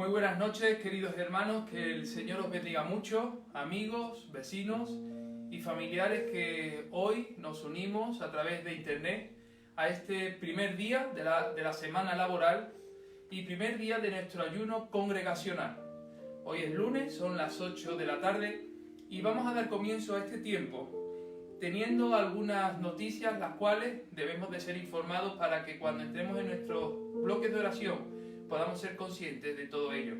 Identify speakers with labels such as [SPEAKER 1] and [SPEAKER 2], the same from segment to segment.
[SPEAKER 1] Muy buenas noches, queridos hermanos, que el Señor os bendiga mucho, amigos, vecinos y familiares que hoy nos unimos a través de internet a este primer día de la semana laboral y primer día de nuestro ayuno congregacional. Hoy es lunes, son las 8 de la tarde y vamos a dar comienzo a este tiempo teniendo algunas noticias las cuales debemos de ser informados para que cuando entremos en nuestros bloques de oración podamos ser conscientes de todo ello.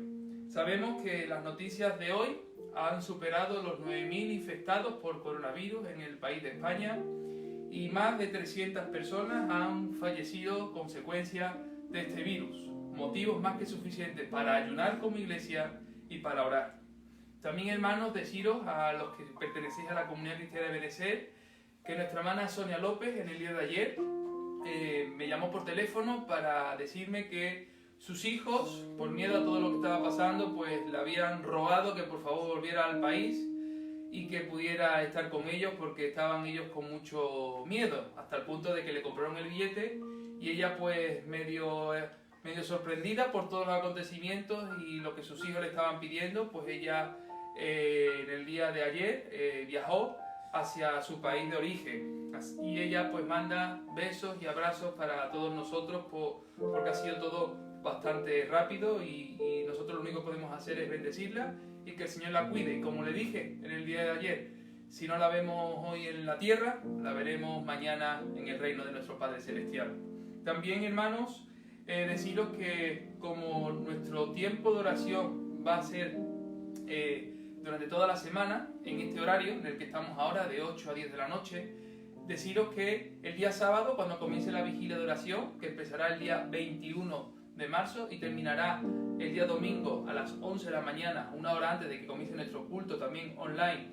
[SPEAKER 1] Sabemos que las noticias de hoy han superado los 9.000 infectados por coronavirus en el país de España y más de 300 personas han fallecido a consecuencia de este virus. Motivos más que suficientes para ayunar como iglesia y para orar. También, hermanos, deciros a los que pertenecéis a la comunidad cristiana de Benecer que nuestra hermana Sonia López en el día de ayer me llamó por teléfono para decirme que sus hijos, por miedo a todo lo que estaba pasando, pues le habían rogado que por favor volviera al país y que pudiera estar con ellos porque estaban ellos con mucho miedo, hasta el punto de que le compraron el billete y ella pues medio sorprendida por todos los acontecimientos y lo que sus hijos le estaban pidiendo, pues ella en el día de ayer viajó hacia su país de origen y ella pues manda besos y abrazos para todos nosotros porque ha sido todo bastante rápido y nosotros lo único que podemos hacer es bendecirla y que el Señor la cuide. Y como le dije en el día de ayer, si no la vemos hoy en la tierra, la veremos mañana en el reino de nuestro Padre Celestial. También, hermanos, deciros que como nuestro tiempo de oración va a ser durante toda la semana, en este horario en el que estamos ahora, de 8 a 10 de la noche, deciros que el día sábado, cuando comience la vigilia de oración, que empezará el día 21 de marzo y terminará el día domingo a las 11 de la mañana, una hora antes de que comience nuestro culto también online,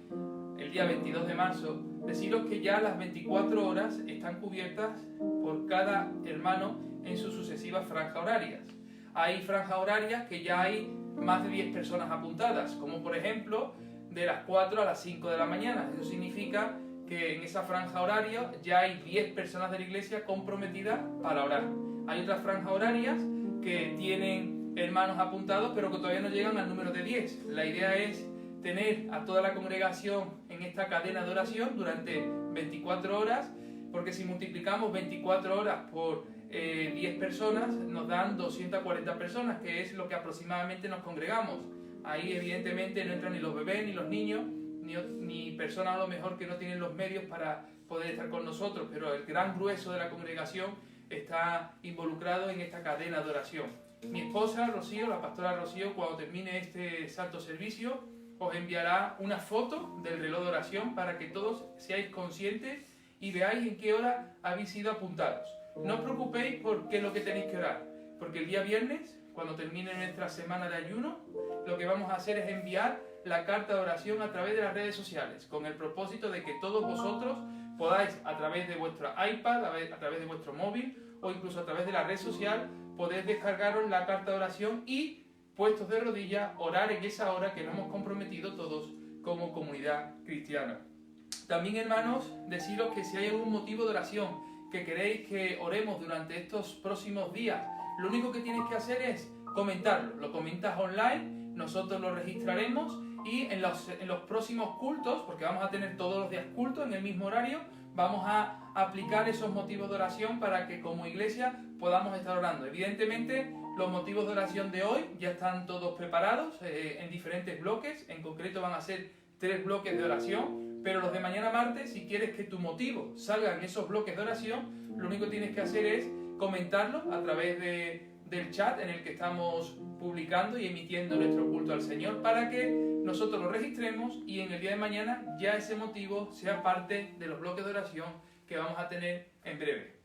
[SPEAKER 1] el día 22 de marzo, deciros que ya las 24 horas están cubiertas por cada hermano en sus sucesivas franjas horarias. Hay franjas horarias que ya hay más de 10 personas apuntadas, como por ejemplo de las 4 a las 5 de la mañana. Eso significa que en esa franja horaria ya hay 10 personas de la iglesia comprometidas para orar. Hay otras franjas horarias que tienen hermanos apuntados pero que todavía no llegan al número de 10. La idea es tener a toda la congregación en esta cadena de oración durante 24 horas, porque si multiplicamos 24 horas por 10 personas nos dan 240 personas, que es lo que aproximadamente nos congregamos. Ahí evidentemente no entran ni los bebés, ni los niños, ni personas a lo mejor que no tienen los medios para poder estar con nosotros, pero el gran grueso de la congregación está involucrado en esta cadena de oración. Mi esposa Rocío, la pastora Rocío, cuando termine este santo servicio, os enviará una foto del reloj de oración para que todos seáis conscientes y veáis en qué hora habéis sido apuntados. No os preocupéis por qué es lo que tenéis que orar, porque el día viernes, cuando termine nuestra semana de ayuno, lo que vamos a hacer es enviar la carta de oración a través de las redes sociales, con el propósito de que todos vosotros podáis, a través de vuestra iPad, a través de vuestro móvil o incluso a través de la red social, poder descargaros la carta de oración y, puestos de rodillas, orar en esa hora que nos hemos comprometido todos como comunidad cristiana. También, hermanos, deciros que si hay algún motivo de oración que queréis que oremos durante estos próximos días, lo único que tienes que hacer es comentarlo. Lo comentas online, nosotros lo registraremos y en los próximos cultos, porque vamos a tener todos los días cultos en el mismo horario, vamos a aplicar esos motivos de oración para que como iglesia podamos estar orando. Evidentemente, los motivos de oración de hoy ya están todos preparados en diferentes bloques, en concreto van a ser 3 bloques de oración, pero los de mañana martes, si quieres que tu motivo salga en esos bloques de oración, lo único que tienes que hacer es comentarlo a través del chat en el que estamos publicando y emitiendo nuestro culto al Señor para que nosotros lo registremos y en el día de mañana ya ese motivo sea parte de los bloques de oración que vamos a tener en breve.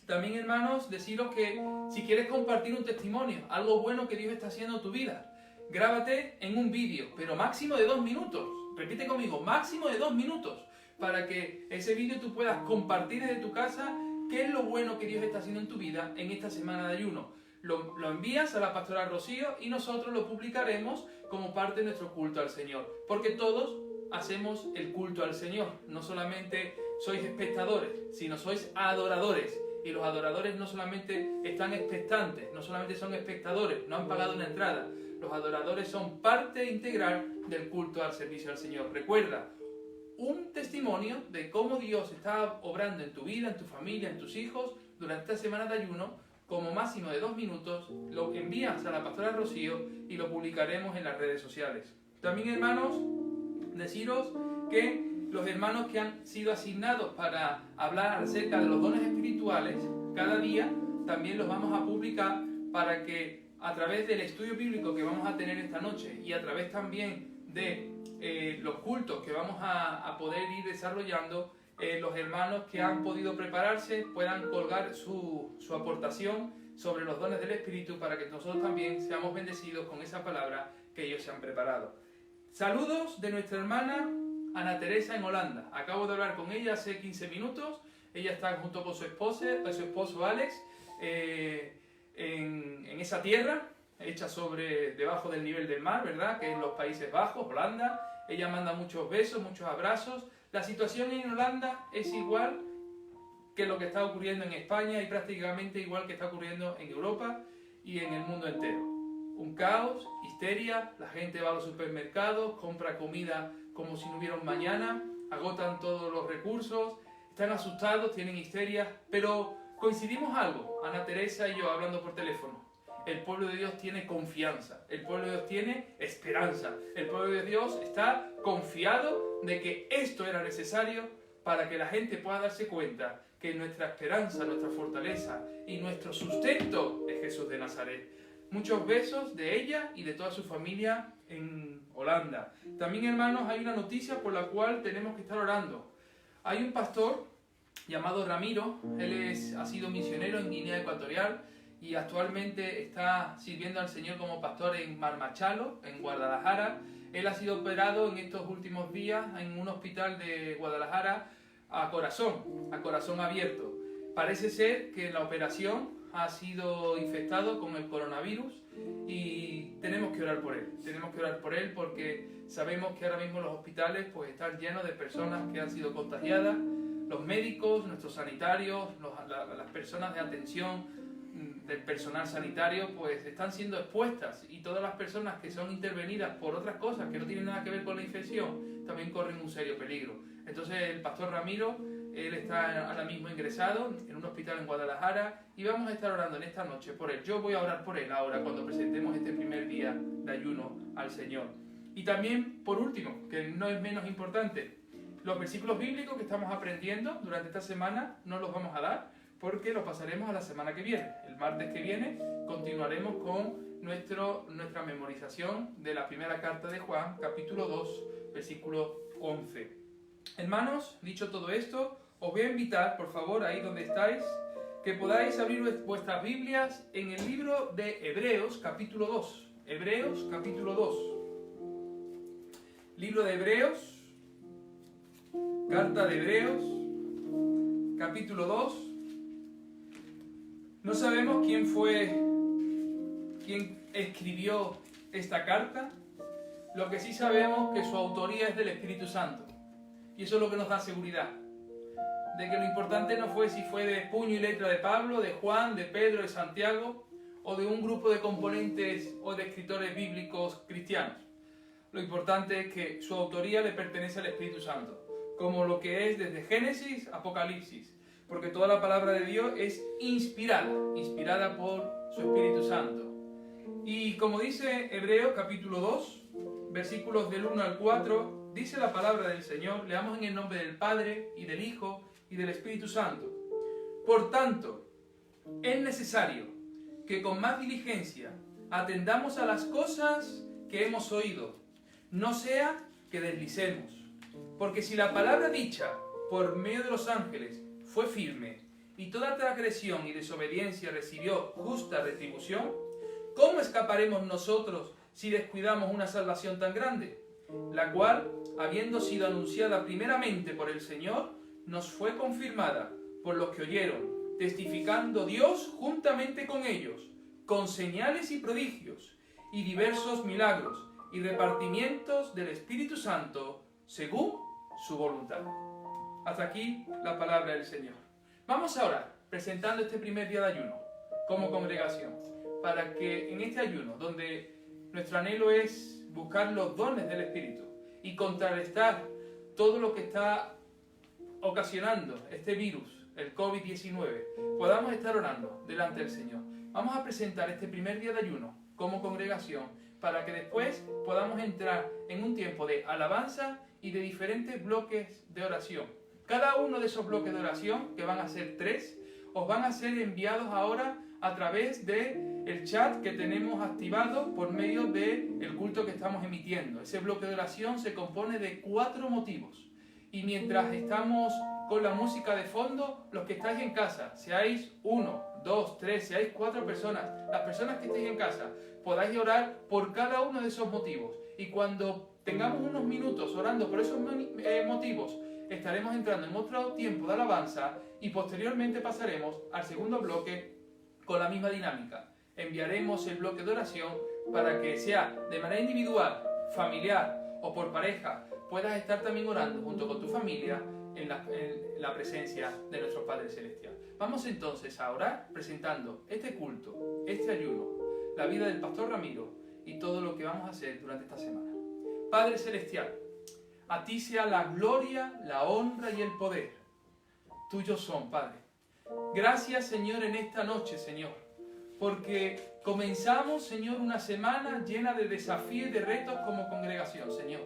[SPEAKER 1] También, hermanos, deciros que si quieres compartir un testimonio, algo bueno que Dios está haciendo en tu vida, grábate en un vídeo, pero máximo de 2 minutos. Repite conmigo, máximo de 2 minutos, para que ese vídeo tú puedas compartir desde tu casa qué es lo bueno que Dios está haciendo en tu vida en esta semana de ayuno. Lo envías a la pastora Rocío y nosotros lo publicaremos como parte de nuestro culto al Señor, porque todos hacemos el culto al Señor. No solamente sois espectadores, sino sois adoradores. Y los adoradores no solamente están expectantes, no solamente son espectadores, no han pagado una entrada. Los adoradores son parte integral del culto al servicio al Señor. Recuerda, un testimonio de cómo Dios está obrando en tu vida, en tu familia, en tus hijos, durante esta semana de ayuno, como máximo de 2 minutos, lo envías a la pastora Rocío y lo publicaremos en las redes sociales. También, hermanos, deciros que los hermanos que han sido asignados para hablar acerca de los dones espirituales, cada día también los vamos a publicar para que a través del estudio bíblico que vamos a tener esta noche y a través también de los cultos que vamos a poder ir desarrollando, los hermanos que han podido prepararse puedan colgar su aportación sobre los dones del Espíritu para que nosotros también seamos bendecidos con esa palabra que ellos se han preparado. Saludos de nuestra hermana Ana Teresa en Holanda. Acabo de hablar con ella hace 15 minutos. Ella está junto con su esposo Alex en esa tierra hecha debajo del nivel del mar, ¿verdad? Que es en los Países Bajos, Holanda. Ella manda muchos besos, muchos abrazos. La situación en Holanda es igual que lo que está ocurriendo en España y prácticamente igual que está ocurriendo en Europa y en el mundo entero. Un caos, histeria, la gente va a los supermercados, compra comida como si no hubiera un mañana, agotan todos los recursos, están asustados, tienen histeria, pero coincidimos algo, Ana Teresa y yo hablando por teléfono. El pueblo de Dios tiene confianza, el pueblo de Dios tiene esperanza, el pueblo de Dios está confiado de que esto era necesario para que la gente pueda darse cuenta que nuestra esperanza, nuestra fortaleza y nuestro sustento es Jesús de Nazaret. Muchos besos de ella y de toda su familia en Holanda. También, hermanos, hay una noticia por la cual tenemos que estar orando. Hay un pastor llamado Ramiro, él ha sido misionero en Guinea Ecuatorial y actualmente está sirviendo al Señor como pastor en Marmachalo, en Guadalajara. Él ha sido operado en estos últimos días en un hospital de Guadalajara a corazón abierto. Parece ser que en la operación ha sido infectado con el coronavirus y tenemos que orar por él. Tenemos que orar por él porque sabemos que ahora mismo los hospitales pues están llenos de personas que han sido contagiadas. Los médicos, nuestros sanitarios, las personas de atención del personal sanitario pues están siendo expuestas y todas las personas que son intervenidas por otras cosas que no tienen nada que ver con la infección también corren un serio peligro. Entonces el pastor Ramiro, él está ahora mismo ingresado en un hospital en Guadalajara y vamos a estar orando en esta noche por él. Yo voy a orar por él ahora cuando presentemos este primer día de ayuno al Señor. Y también, por último, que no es menos importante, los versículos bíblicos que estamos aprendiendo durante esta semana no los vamos a dar porque los pasaremos a la semana que viene. El martes que viene continuaremos con nuestra memorización de la primera carta de Juan, capítulo 2, versículo 11. Hermanos, dicho todo esto, os voy a invitar, por favor, ahí donde estáis, que podáis abrir vuestras Biblias en el libro de Hebreos, capítulo 2. Hebreos, capítulo 2. Libro de Hebreos, carta de Hebreos, capítulo 2. No sabemos quién escribió esta carta. Lo que sí sabemos es que su autoría es del Espíritu Santo. Y eso es lo que nos da seguridad. De que lo importante no fue si fue de puño y letra de Pablo, de Juan, de Pedro, de Santiago, o de un grupo de componentes o de escritores bíblicos cristianos. Lo importante es que su autoría le pertenece al Espíritu Santo, como lo que es desde Génesis a Apocalipsis. Porque toda la palabra de Dios es inspirada por su Espíritu Santo. Y como dice Hebreos capítulo 2, versículos del 1 al 4, dice la palabra del Señor, leamos en el nombre del Padre, y del Hijo, y del Espíritu Santo. Por tanto, es necesario que con más diligencia atendamos a las cosas que hemos oído, no sea que deslicemos. Porque si la palabra dicha por medio de los ángeles fue firme, y toda transgresión y desobediencia recibió justa retribución, ¿cómo escaparemos nosotros si descuidamos una salvación tan grande? La cual, habiendo sido anunciada primeramente por el Señor, nos fue confirmada por los que oyeron, testificando Dios juntamente con ellos, con señales y prodigios, y diversos milagros, y repartimientos del Espíritu Santo, según su voluntad. Hasta aquí la palabra del Señor. Vamos ahora presentando este primer día de ayuno como congregación, para que en este ayuno, donde nuestro anhelo es buscar los dones del Espíritu y contrarrestar todo lo que está ocasionando este virus, el COVID-19, podamos estar orando delante del Señor. Vamos a presentar este primer día de ayuno como congregación para que después podamos entrar en un tiempo de alabanza y de diferentes bloques de oración. Cada uno de esos bloques de oración, que van a ser 3, os van a ser enviados ahora a través del chat que tenemos activado por medio del culto que estamos emitiendo. Ese bloque de oración se compone de 4 motivos. Y mientras estamos con la música de fondo, los que estáis en casa, seáis 1, 2, 3, seáis 4 personas, las personas que estéis en casa, podáis orar por cada uno de esos motivos. Y cuando tengamos unos minutos orando por esos motivos, estaremos entrando en otro tiempo de alabanza y posteriormente pasaremos al segundo bloque con la misma dinámica. Enviaremos el bloque de oración para que sea de manera individual, familiar o por pareja, puedas estar también orando junto con tu familia en la presencia de nuestro Padre Celestial. Vamos entonces a orar presentando este culto, este ayuno, la vida del Pastor Ramiro y todo lo que vamos a hacer durante esta semana. Padre Celestial, a ti sea la gloria, la honra y el poder. Tuyos son, Padre. Gracias, Señor, en esta noche, Señor, porque comenzamos, Señor, una semana llena de desafíos y de retos como congregación, Señor,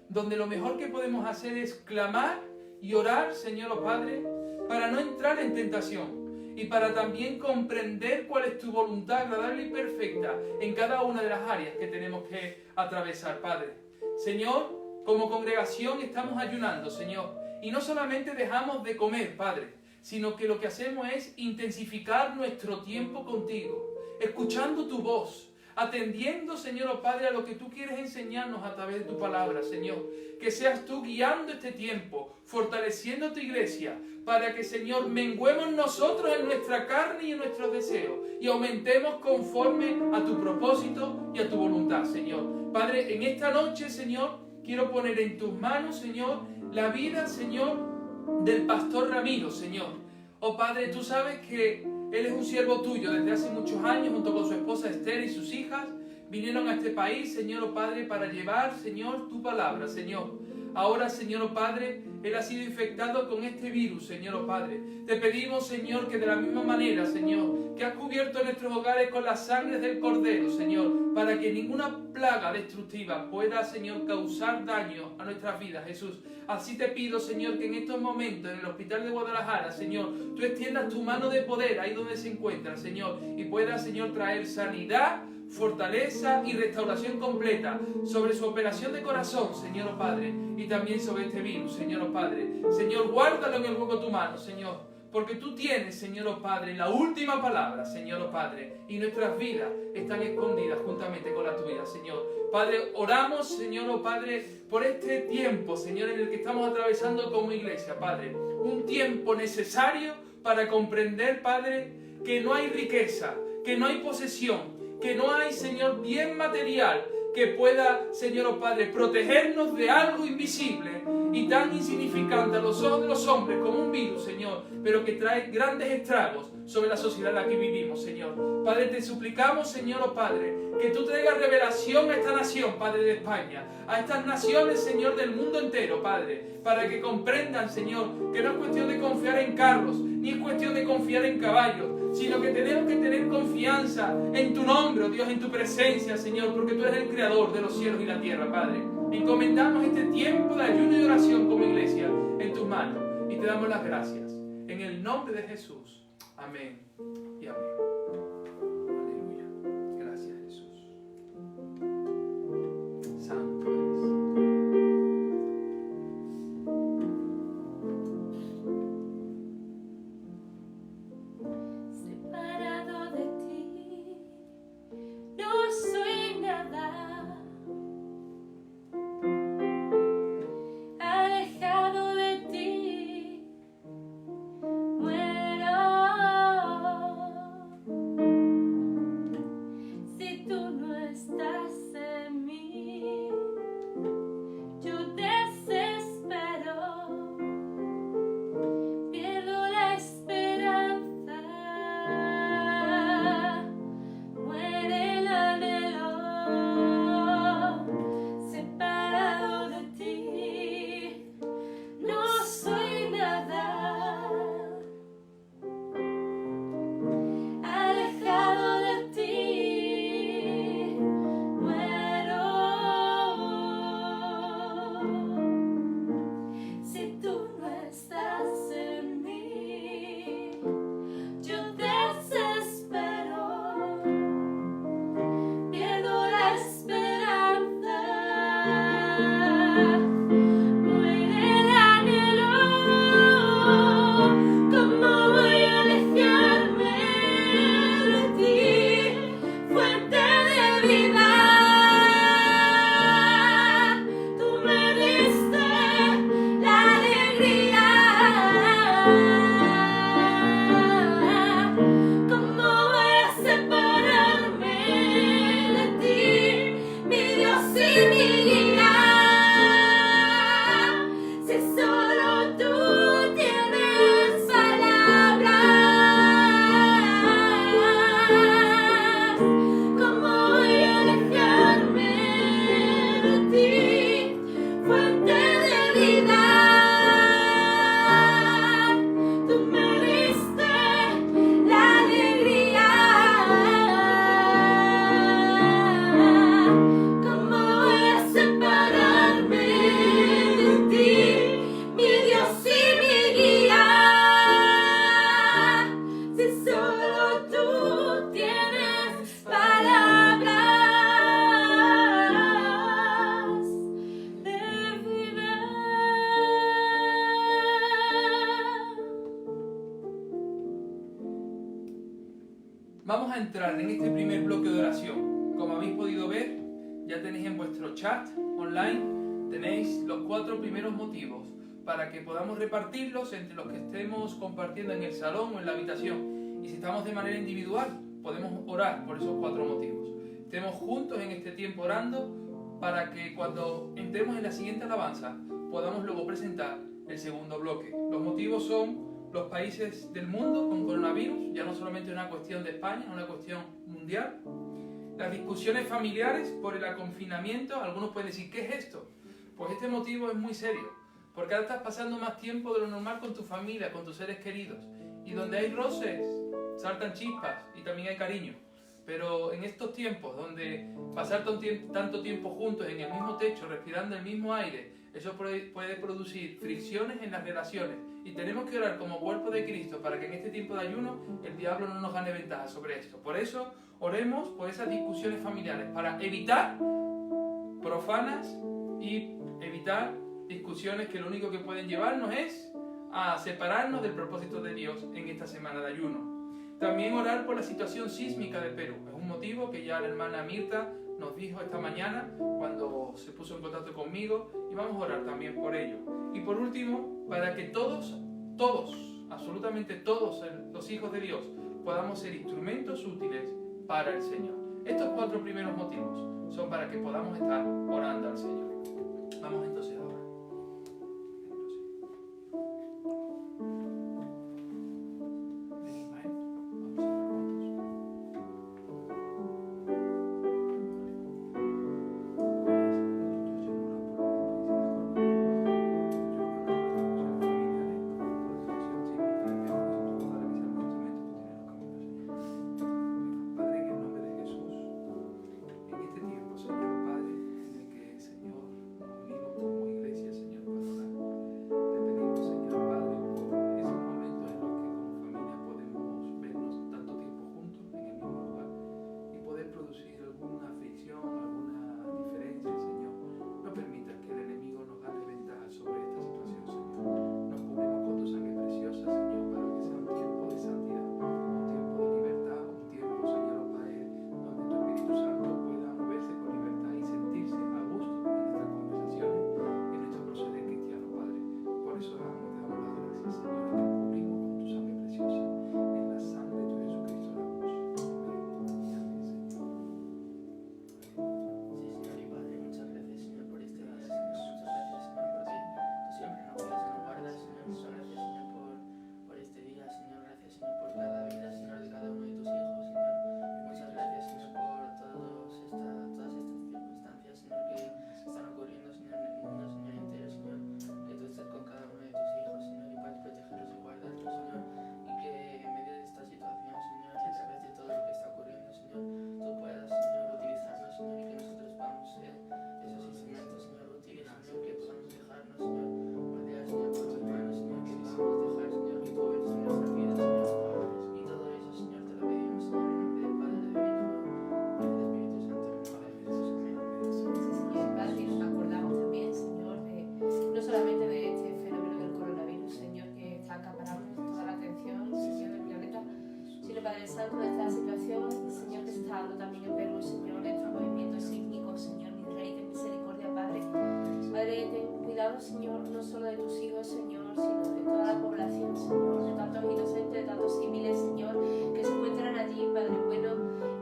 [SPEAKER 1] donde lo mejor que podemos hacer es clamar y orar, Señor, oh Padre, para no entrar en tentación y para también comprender cuál es tu voluntad agradable y perfecta en cada una de las áreas que tenemos que atravesar, Padre. Señor, como congregación estamos ayunando, Señor, y no solamente dejamos de comer, Padre, sino que lo que hacemos es intensificar nuestro tiempo contigo, escuchando tu voz, atendiendo, Señor, oh Padre, a lo que tú quieres enseñarnos a través de tu palabra, Señor. Que seas tú guiando este tiempo, fortaleciendo tu iglesia, para que, Señor, menguemos nosotros en nuestra carne y en nuestros deseos, y aumentemos conforme a tu propósito y a tu voluntad, Señor. Padre, en esta noche, Señor, quiero poner en tus manos, Señor, la vida, Señor, del Pastor Ramiro, Señor. Oh Padre, tú sabes que él es un siervo tuyo desde hace muchos años, junto con su esposa Esther y sus hijas. Vinieron a este país, Señor, oh Padre, para llevar, Señor, tu palabra, Señor. Ahora, Señor, oh Padre, él ha sido infectado con este virus, Señor, oh Padre. Te pedimos, Señor, que de la misma manera, Señor, que has cubierto nuestros hogares con la sangre del Cordero, Señor, para que ninguna plaga destructiva pueda, Señor, causar daño a nuestras vidas, Jesús. Así te pido, Señor, que en estos momentos en el hospital de Guadalajara, Señor, tú extiendas tu mano de poder ahí donde se encuentra, Señor, y puedas, Señor, traer sanidad, fortaleza y restauración completa sobre su operación de corazón, Señor, oh Padre, y también sobre este virus, Señor, oh Padre. Señor, guárdalo en el hueco de tu mano, Señor, porque tú tienes, Señor, oh Padre, la última palabra, Señor, oh Padre, y nuestras vidas están escondidas juntamente con la tuya, Señor. Padre, oramos, Señor, oh Padre, por este tiempo, Señor, en el que estamos atravesando como iglesia, Padre. Un tiempo necesario para comprender, Padre, que no hay riqueza, que no hay posesión, que no hay, Señor, bien material que pueda, Señor, oh Padre, protegernos de algo invisible y tan insignificante a los ojos de los hombres como un virus, Señor, pero que trae grandes estragos sobre la sociedad en la que vivimos, Señor. Padre, te suplicamos, Señor, oh Padre, que tú traigas revelación a esta nación, Padre de España, a estas naciones, Señor, del mundo entero, Padre, para que comprendan, Señor, que no es cuestión de confiar en carros, ni es cuestión de confiar en caballos, sino que tenemos que tener confianza en tu nombre, oh Dios, en tu presencia, Señor, porque tú eres el creador de los cielos y la tierra, Padre. Encomendamos este tiempo de ayuno y oración como iglesia en tus manos y te damos las gracias. En el nombre de Jesús. Amén y amén. Aleluya. Gracias, Jesús. Santo eres.
[SPEAKER 2] Separado de ti, no soy nada. Alejado de ti, muero.
[SPEAKER 1] a entrar en este primer bloque de oración. Como habéis podido ver, ya tenéis en vuestro chat online, tenéis los 4 primeros motivos para que podamos repartirlos entre los que estemos compartiendo en el salón o en la habitación. Y si estamos de manera individual, podemos orar por esos 4 motivos. Estemos juntos en este tiempo orando para que cuando entremos en la siguiente alabanza podamos luego presentar el segundo bloque. Los motivos son los países del mundo con coronavirus, ya no solamente una cuestión de España, es una cuestión mundial. Las discusiones familiares por el confinamiento. Algunos pueden decir, ¿qué es esto? Pues este motivo es muy serio, porque ahora estás pasando más tiempo de lo normal con tu familia, con tus seres queridos, y donde hay roces, saltan chispas y también hay cariño. Pero en estos tiempos donde pasar tanto tiempo juntos en el mismo techo, respirando el mismo aire, eso puede producir fricciones en las relaciones. Y tenemos que orar como cuerpo de Cristo para que en este tiempo de ayuno el diablo no nos gane ventaja sobre esto. Por eso oremos por esas discusiones familiares, para evitar profanas y evitar discusiones que lo único que pueden llevarnos es a separarnos del propósito de Dios en esta semana de ayuno. También orar por la situación sísmica de Perú. Es un motivo que ya la hermana Mirta nos dijo esta mañana cuando se puso en contacto conmigo, y vamos a orar también por ello. Y por último, para que todos, absolutamente todos los hijos de Dios podamos ser instrumentos útiles para el Señor. Estos 4 primeros motivos son para que podamos estar orando al Señor. Vamos entonces ahora.
[SPEAKER 2] Santo, de esta situación, Señor, que se está dando también en Perú, Señor, de estos movimientos sísmicos, Señor, mi Rey, ten misericordia, Padre. Padre, ten cuidado, Señor, no solo de tus hijos, Señor, sino de toda la población, Señor, de tantos inocentes, de tantos civiles, Señor, que se encuentran allí, Padre bueno,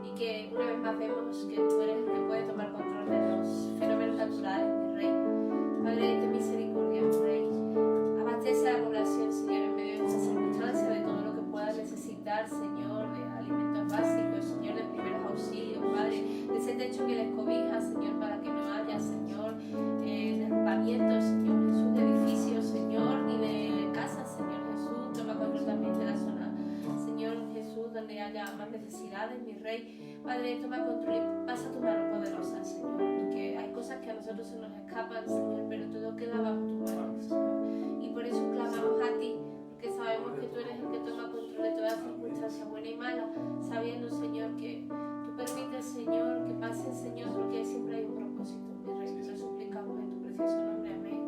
[SPEAKER 2] y que una vez más vemos que tú eres el que puede tomar control de los fenómenos naturales, mi Rey. Padre, ten misericordia, mi Rey. Abastece a la población, Señor, en medio de esta circunstancia, de todo lo que pueda necesitar, Señor, de alimentos básicos, Señor, de primeros auxilios, Padre, de ese techo que les cobija, Señor, para que no haya, Señor, derrumbamientos, Señor Jesús, de edificios, Señor, ni de casas, Señor Jesús. Toma control también de la zona, Señor Jesús, donde haya más necesidades, mi Rey. Padre, toma control y pasa tu mano poderosa, Señor, que hay cosas que a nosotros se nos escapan, Señor, pero todo queda bajo tu mano, Señor, y por eso clamamos a ti, porque sabemos que tú eres el que toma control de toda circunstancia buena y mala, sabiendo, Señor, que tú permites, Señor, que pase, Señor, porque siempre hay un propósito, mi Rey. Te lo suplicamos en tu precioso nombre, amén.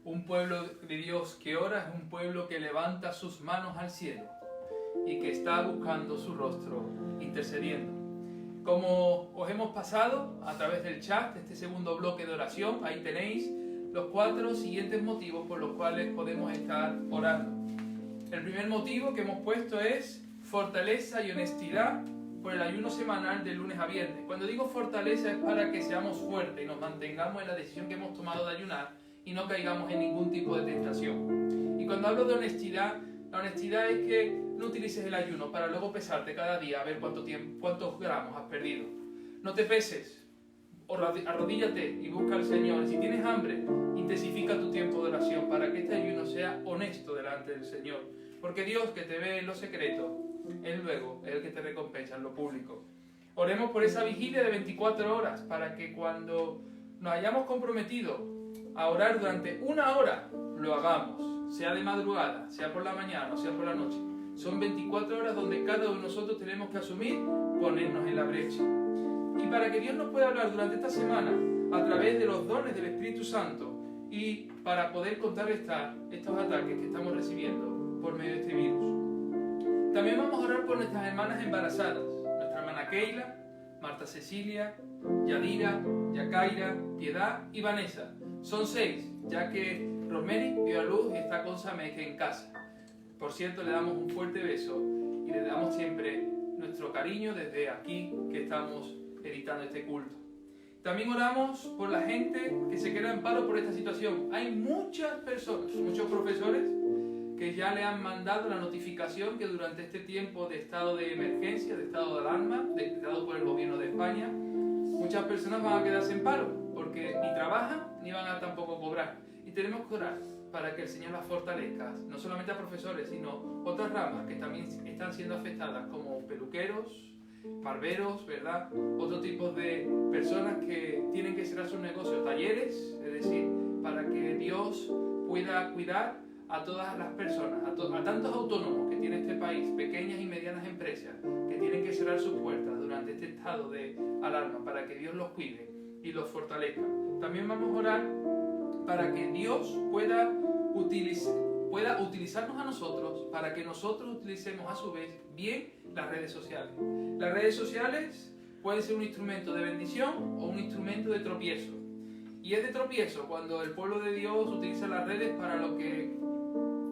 [SPEAKER 1] Un pueblo de Dios que ora es un pueblo que levanta sus manos al cielo y que está buscando su rostro, intercediendo. Como os hemos pasado a través del chat, este segundo bloque de oración, ahí tenéis los 4 siguientes motivos por los cuales podemos estar orando. El primer motivo que hemos puesto es fortaleza y honestidad por el ayuno semanal de lunes a viernes. Cuando digo fortaleza es para que seamos fuertes y nos mantengamos en la decisión que hemos tomado de ayunar y no caigamos en ningún tipo de tentación. Y cuando hablo de honestidad, la honestidad es que no utilices el ayuno para luego pesarte cada día a ver cuántos gramos has perdido. No te peses, arrodíllate y busca al Señor. Y si tienes hambre, intensifica tu tiempo de oración para que este ayuno sea honesto delante del Señor. Porque Dios, que te ve en lo secreto, Él luego es el que te recompensa en lo público. Oremos por esa vigilia de 24 horas para que cuando nos hayamos comprometido a orar durante 1 hora, lo hagamos, sea de madrugada, sea por la mañana o sea por la noche. Son 24 horas donde cada uno de nosotros tenemos que asumir ponernos en la brecha. Y para que Dios nos pueda hablar durante esta semana a través de los dones del Espíritu Santo y para poder contrarrestar estos ataques que estamos recibiendo por medio de este virus. También vamos a orar por nuestras hermanas embarazadas, nuestra hermana Keila, Marta Cecilia, Yadira, Yacaira, Piedad y Vanessa. Son 6, ya que Rosemary dio a luz y está con Sameque en casa. Por cierto, le damos un fuerte beso y le damos siempre nuestro cariño desde aquí que estamos editando este culto. También oramos por la gente que se queda en paro por esta situación. Hay muchas personas, muchos profesores que ya le han mandado la notificación que durante este tiempo de estado de emergencia, de estado de alarma, decretado por el gobierno de España, muchas personas van a quedarse en paro porque ni trabajan ni van a tampoco cobrar. Y tenemos que orar para que el Señor las fortalezca, no solamente a profesores, sino otras ramas que también están siendo afectadas, como peluqueros, barberos, ¿verdad? Otro tipo de personas que tienen que cerrar sus negocios, talleres, es decir, para que Dios pueda cuidar a todas las personas, a tantos autónomos que tiene este país, pequeñas y medianas empresas, que tienen que cerrar sus puertas durante este estado de alarma, para que Dios los cuide y los fortalezca. También vamos a orar para que Dios pueda utilizarnos a nosotros, para que nosotros utilicemos a su vez bien las redes sociales. Las redes sociales pueden ser un instrumento de bendición o un instrumento de tropiezo. Y es de tropiezo cuando el pueblo de Dios utiliza las redes para lo que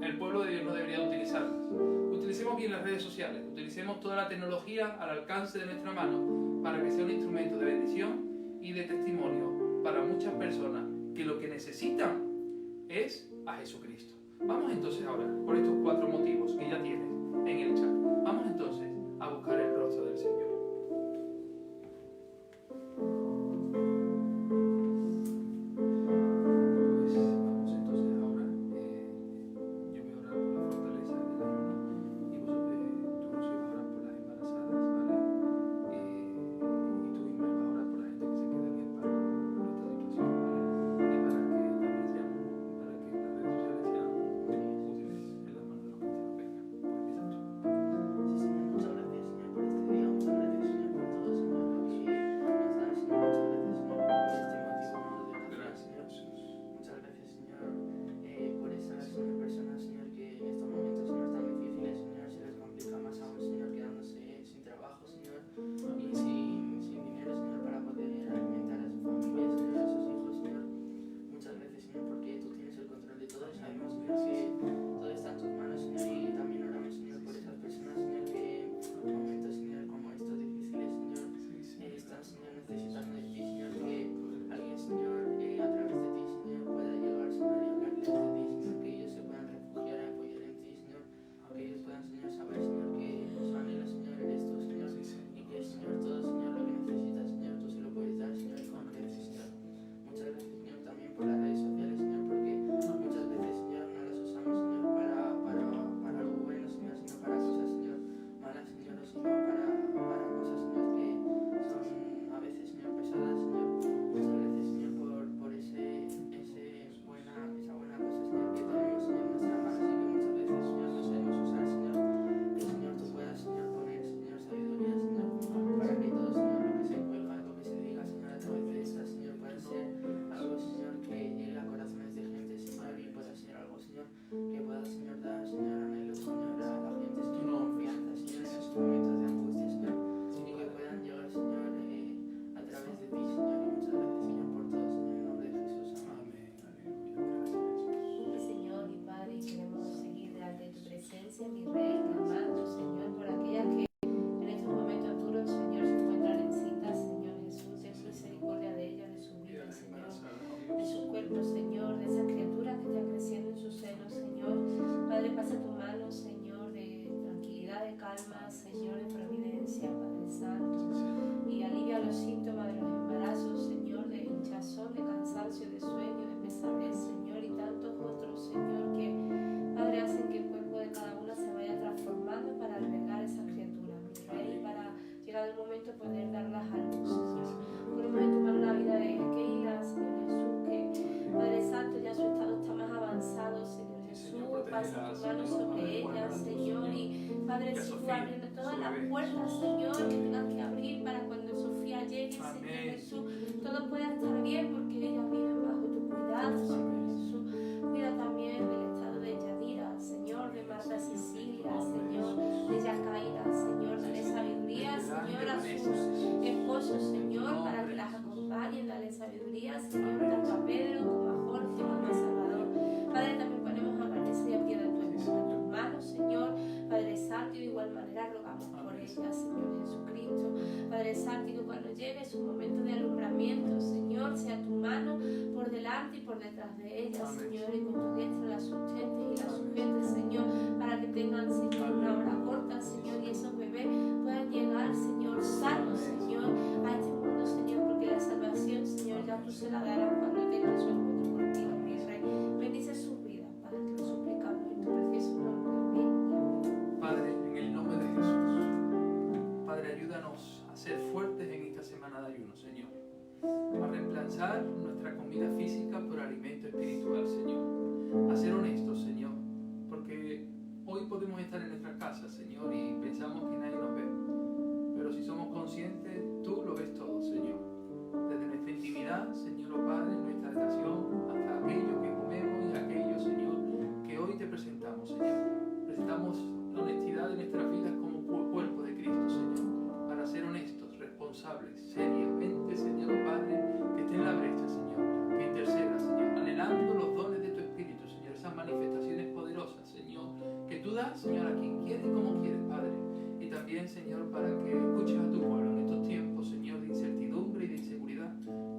[SPEAKER 1] el pueblo de Dios no debería utilizarlas. Utilicemos bien las redes sociales, utilicemos toda la tecnología al alcance de nuestra mano para que sea un instrumento de bendición y de testimonio para muchas personas que lo que necesitan es a Jesucristo. Vamos entonces a orar por estos 4 motivos que ya tienes en el chat. Vamos entonces a buscar el rostro del Señor.
[SPEAKER 2] cuerpo, Señor, de esa criatura que está creciendo en su seno, Señor. Padre, pasa tu mano, Señor, de tranquilidad, de calma, Señor, de providencia, Padre Santo. Y alivia los síntomas de los embarazos, Señor, de hinchazón, de cansancio, de sueño, de pesadez, Señor, y tantos otros, Señor, que, Padre, hacen que el cuerpo de cada una se vaya transformando para albergar esa criatura, mi Rey, y para llegar el momento de poder darlas a luz, Señor. Ponemos en tu mano la vida de Keila, Señor Jesús, que, Padre Santo, ya su estado está más avanzado, Señor Jesús. Pasa tu mano sobre ella, Señor, y Padre, si tú abriendo todas las puertas, Señor, que tengas que abrir para cuando Sofía llegue, Señor Jesús, todo pueda estar bien porque ellas viven bajo tu cuidado, Señor Jesús. Cuida también del estado de Yadira, Señor, de Marta Cecilia, Señor, de Yacaira, Señor, dale sabiduría, Señor, a sus esposos, Señor, para que las acompañen, dale sabiduría, Señor, tanto a Pedro como a Jorge, como a Salvador. Padre, también ponemos a Vanessa y a Piedad en tus manos, Señor, Padre Santo, y de igual manera rogamos por ella, Señor Jesucristo. Padre Santo, que cuando llegue su momento de alumbramiento, Señor, sea tu mano por delante y por detrás de ella, Señor, y con tu diestra la sustentes y la sujetes, Señor, para que tengan, Señor, una hora corta, Señor, y esos bebés puedan llegar, Señor, sanos, Señor, a este mundo, Señor, porque la salvación, Señor, ya tú se la darás cuando tengan su encuentro contigo, mi Rey. Bendice su vida, Padre, te lo suplicamos en tu precioso nombre. Amén.
[SPEAKER 1] Padre, en el nombre de Jesús, Padre, ayúdanos a ser fuertes en esta semana de ayuno, Señor, a reemplazar nuestra comida física por alimento espiritual, Señor, a ser honestos, Señor, porque hoy podemos estar en nuestras casas, Señor, y pensamos que nadie nos ve, pero si somos conscientes, tú lo ves todo, Señor, desde nuestra intimidad, Señor, oh Padre, nuestra habitación, hasta aquello que comemos y aquello, Señor, que hoy te presentamos, Señor. Presentamos la honestidad de nuestras vidas como cuerpo de Cristo, Señor, para ser honestos, responsables, seriamente, Señor, oh Padre, que esté en la brecha, Señor, que interceda, Señor, anhelando los dones de tu Espíritu, Señor, esas manifestaciones poderosas, Señor, que tú das, Señor, a quien quieres y como quieres, Padre, y también, Señor, para que escuches a tu pueblo en estos tiempos, Señor, de incertidumbre y de inseguridad,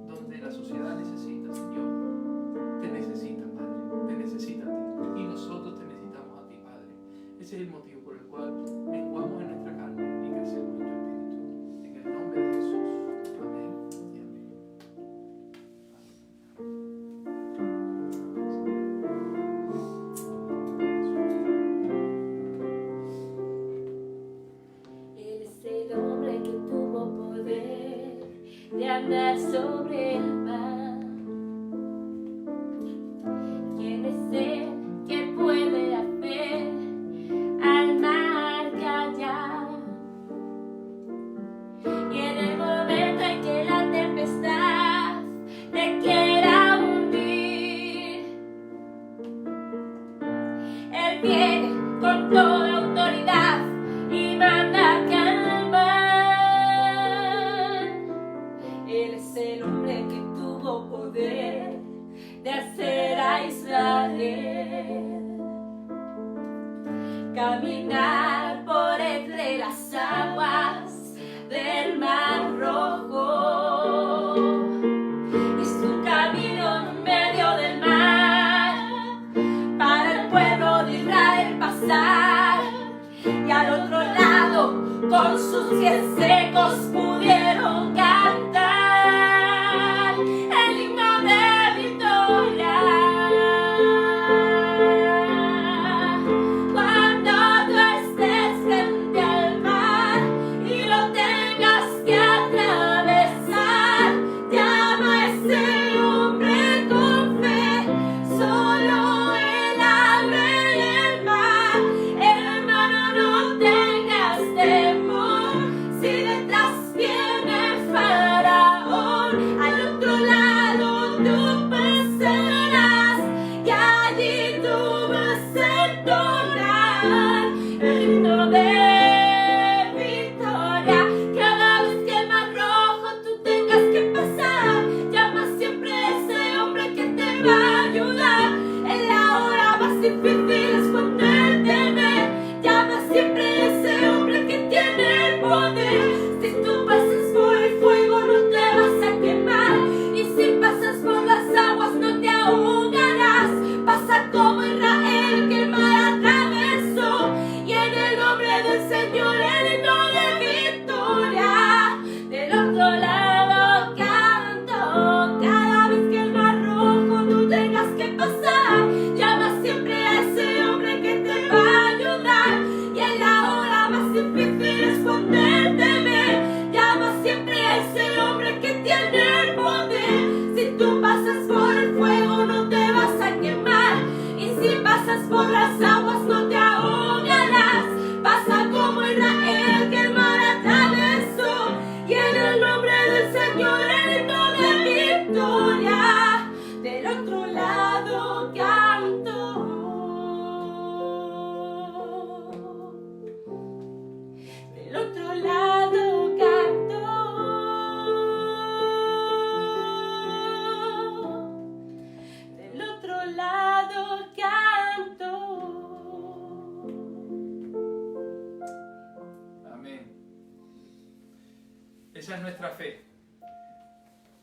[SPEAKER 1] donde la sociedad necesita, Señor, te necesita, Padre, te necesita a ti, y nosotros te necesitamos a ti, Padre. Ese es el motivo por el cual menguamos en nuestra carne y crecemos en tu Espíritu. En el nombre de Jesús. Amén y amén.
[SPEAKER 2] Él es el hombre que tuvo poder de andar sobre el mar. ¿Quién es él que puede hacer al mar callar? Y en el momento en que la tempestad te quiera hundir, él viene con toda autoridad y manda calmar. Él es el hombre que tuvo poder de hacer a Israel caminar por entre las aguas del Mar Rojo, y su camino en medio del mar para el pueblo de Israel pasar, y al otro lado con sus pies secos pudieron cantar el himno de victoria. Cuando tú estés frente al mar y lo tengas que atravesar, llama a ese hombre con fe, solo él abre el mar. Hermano, no tengas temor, si detrás
[SPEAKER 1] es nuestra fe.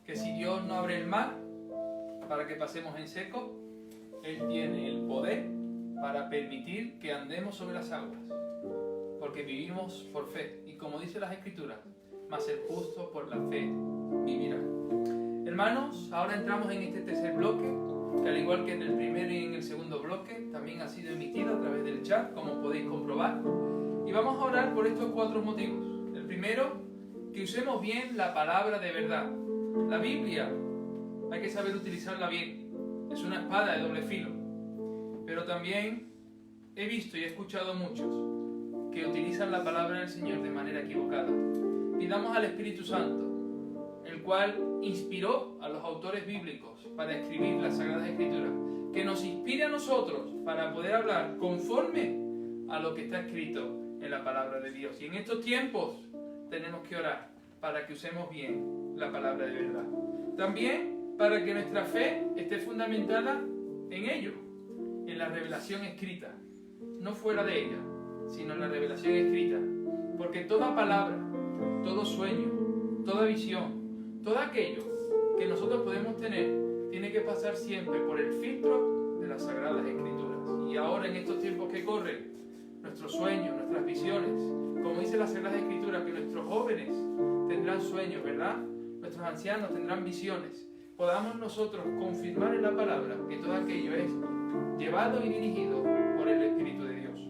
[SPEAKER 1] Que si Dios no abre el mar para que pasemos en seco, Él tiene el poder para permitir que andemos sobre las aguas. Porque vivimos por fe. Y como dice las Escrituras, mas el justo por la fe vivirá. Hermanos, ahora entramos en este tercer bloque, que al igual que en el primer y en el segundo bloque, también ha sido emitido a través del chat, como podéis comprobar. Y vamos a orar por estos 4 motivos. El primero, que usemos bien la palabra de verdad. La Biblia, hay que saber utilizarla bien. Es una espada de doble filo. Pero también he visto y he escuchado muchos que utilizan la palabra del Señor de manera equivocada. Pidamos al Espíritu Santo, el cual inspiró a los autores bíblicos para escribir las Sagradas Escrituras, que nos inspire a nosotros para poder hablar conforme a lo que está escrito en la palabra de Dios. Y en estos tiempos tenemos que orar para que usemos bien la palabra de verdad. También para que nuestra fe esté fundamentada en ello, en la revelación escrita, no fuera de ella, sino en la revelación escrita. Porque toda palabra, todo sueño, toda visión, todo aquello que nosotros podemos tener, tiene que pasar siempre por el filtro de las Sagradas Escrituras. Y ahora, en estos tiempos que corren, nuestros sueños, nuestras visiones, como dice las Sagradas Escrituras, que nuestros jóvenes tendrán sueños, ¿verdad? Nuestros ancianos tendrán visiones. Podamos nosotros confirmar en la palabra que todo aquello es llevado y dirigido por el Espíritu de Dios.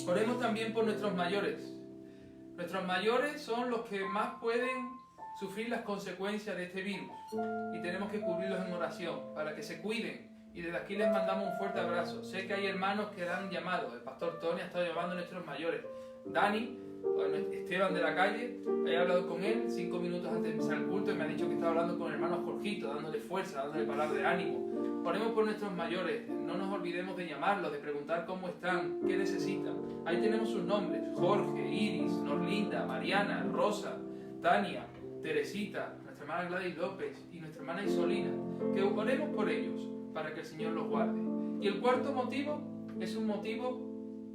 [SPEAKER 1] Oremos también por nuestros mayores. Nuestros mayores son los que más pueden sufrir las consecuencias de este virus y tenemos que cubrirlos en oración para que se cuiden. Y desde aquí les mandamos un fuerte abrazo. Sé que hay hermanos que han llamado. El pastor Tony ha estado llamando a nuestros mayores. Dani, Esteban de la calle, he hablado con él 5 minutos antes de empezar el culto y me ha dicho que estaba hablando con el hermano Jorgito, dándole fuerza, dándole palabras de ánimo. Oremos por nuestros mayores, no nos olvidemos de llamarlos, de preguntar cómo están, qué necesitan. Ahí tenemos sus nombres: Jorge, Iris, Norlinda, Mariana, Rosa, Tania, Teresita, nuestra hermana Gladys López y nuestra hermana Isolina. Que oremos por ellos para que el Señor los guarde. Y el cuarto motivo es un motivo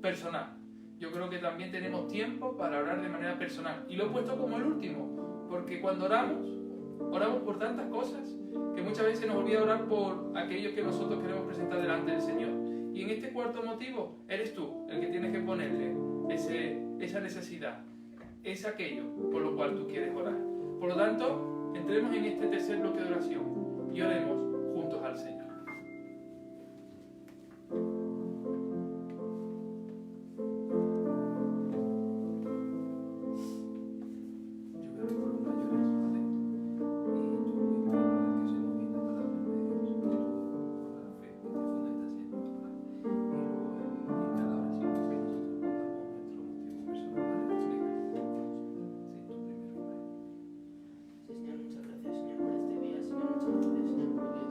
[SPEAKER 1] personal. Yo creo que también tenemos tiempo para orar de manera personal. Y lo he puesto como el último, porque cuando oramos por tantas cosas que muchas veces nos olvida orar por aquellos que nosotros queremos presentar delante del Señor. Y en este cuarto motivo, eres tú el que tienes que ponerle esa necesidad. Es aquello por lo cual tú quieres orar. Por lo tanto, entremos en este tercer bloque de oración y oremos juntos al Señor.
[SPEAKER 3] Señor, muchas gracias, Señor, por este día. Señor, muchas gracias, Señor, porque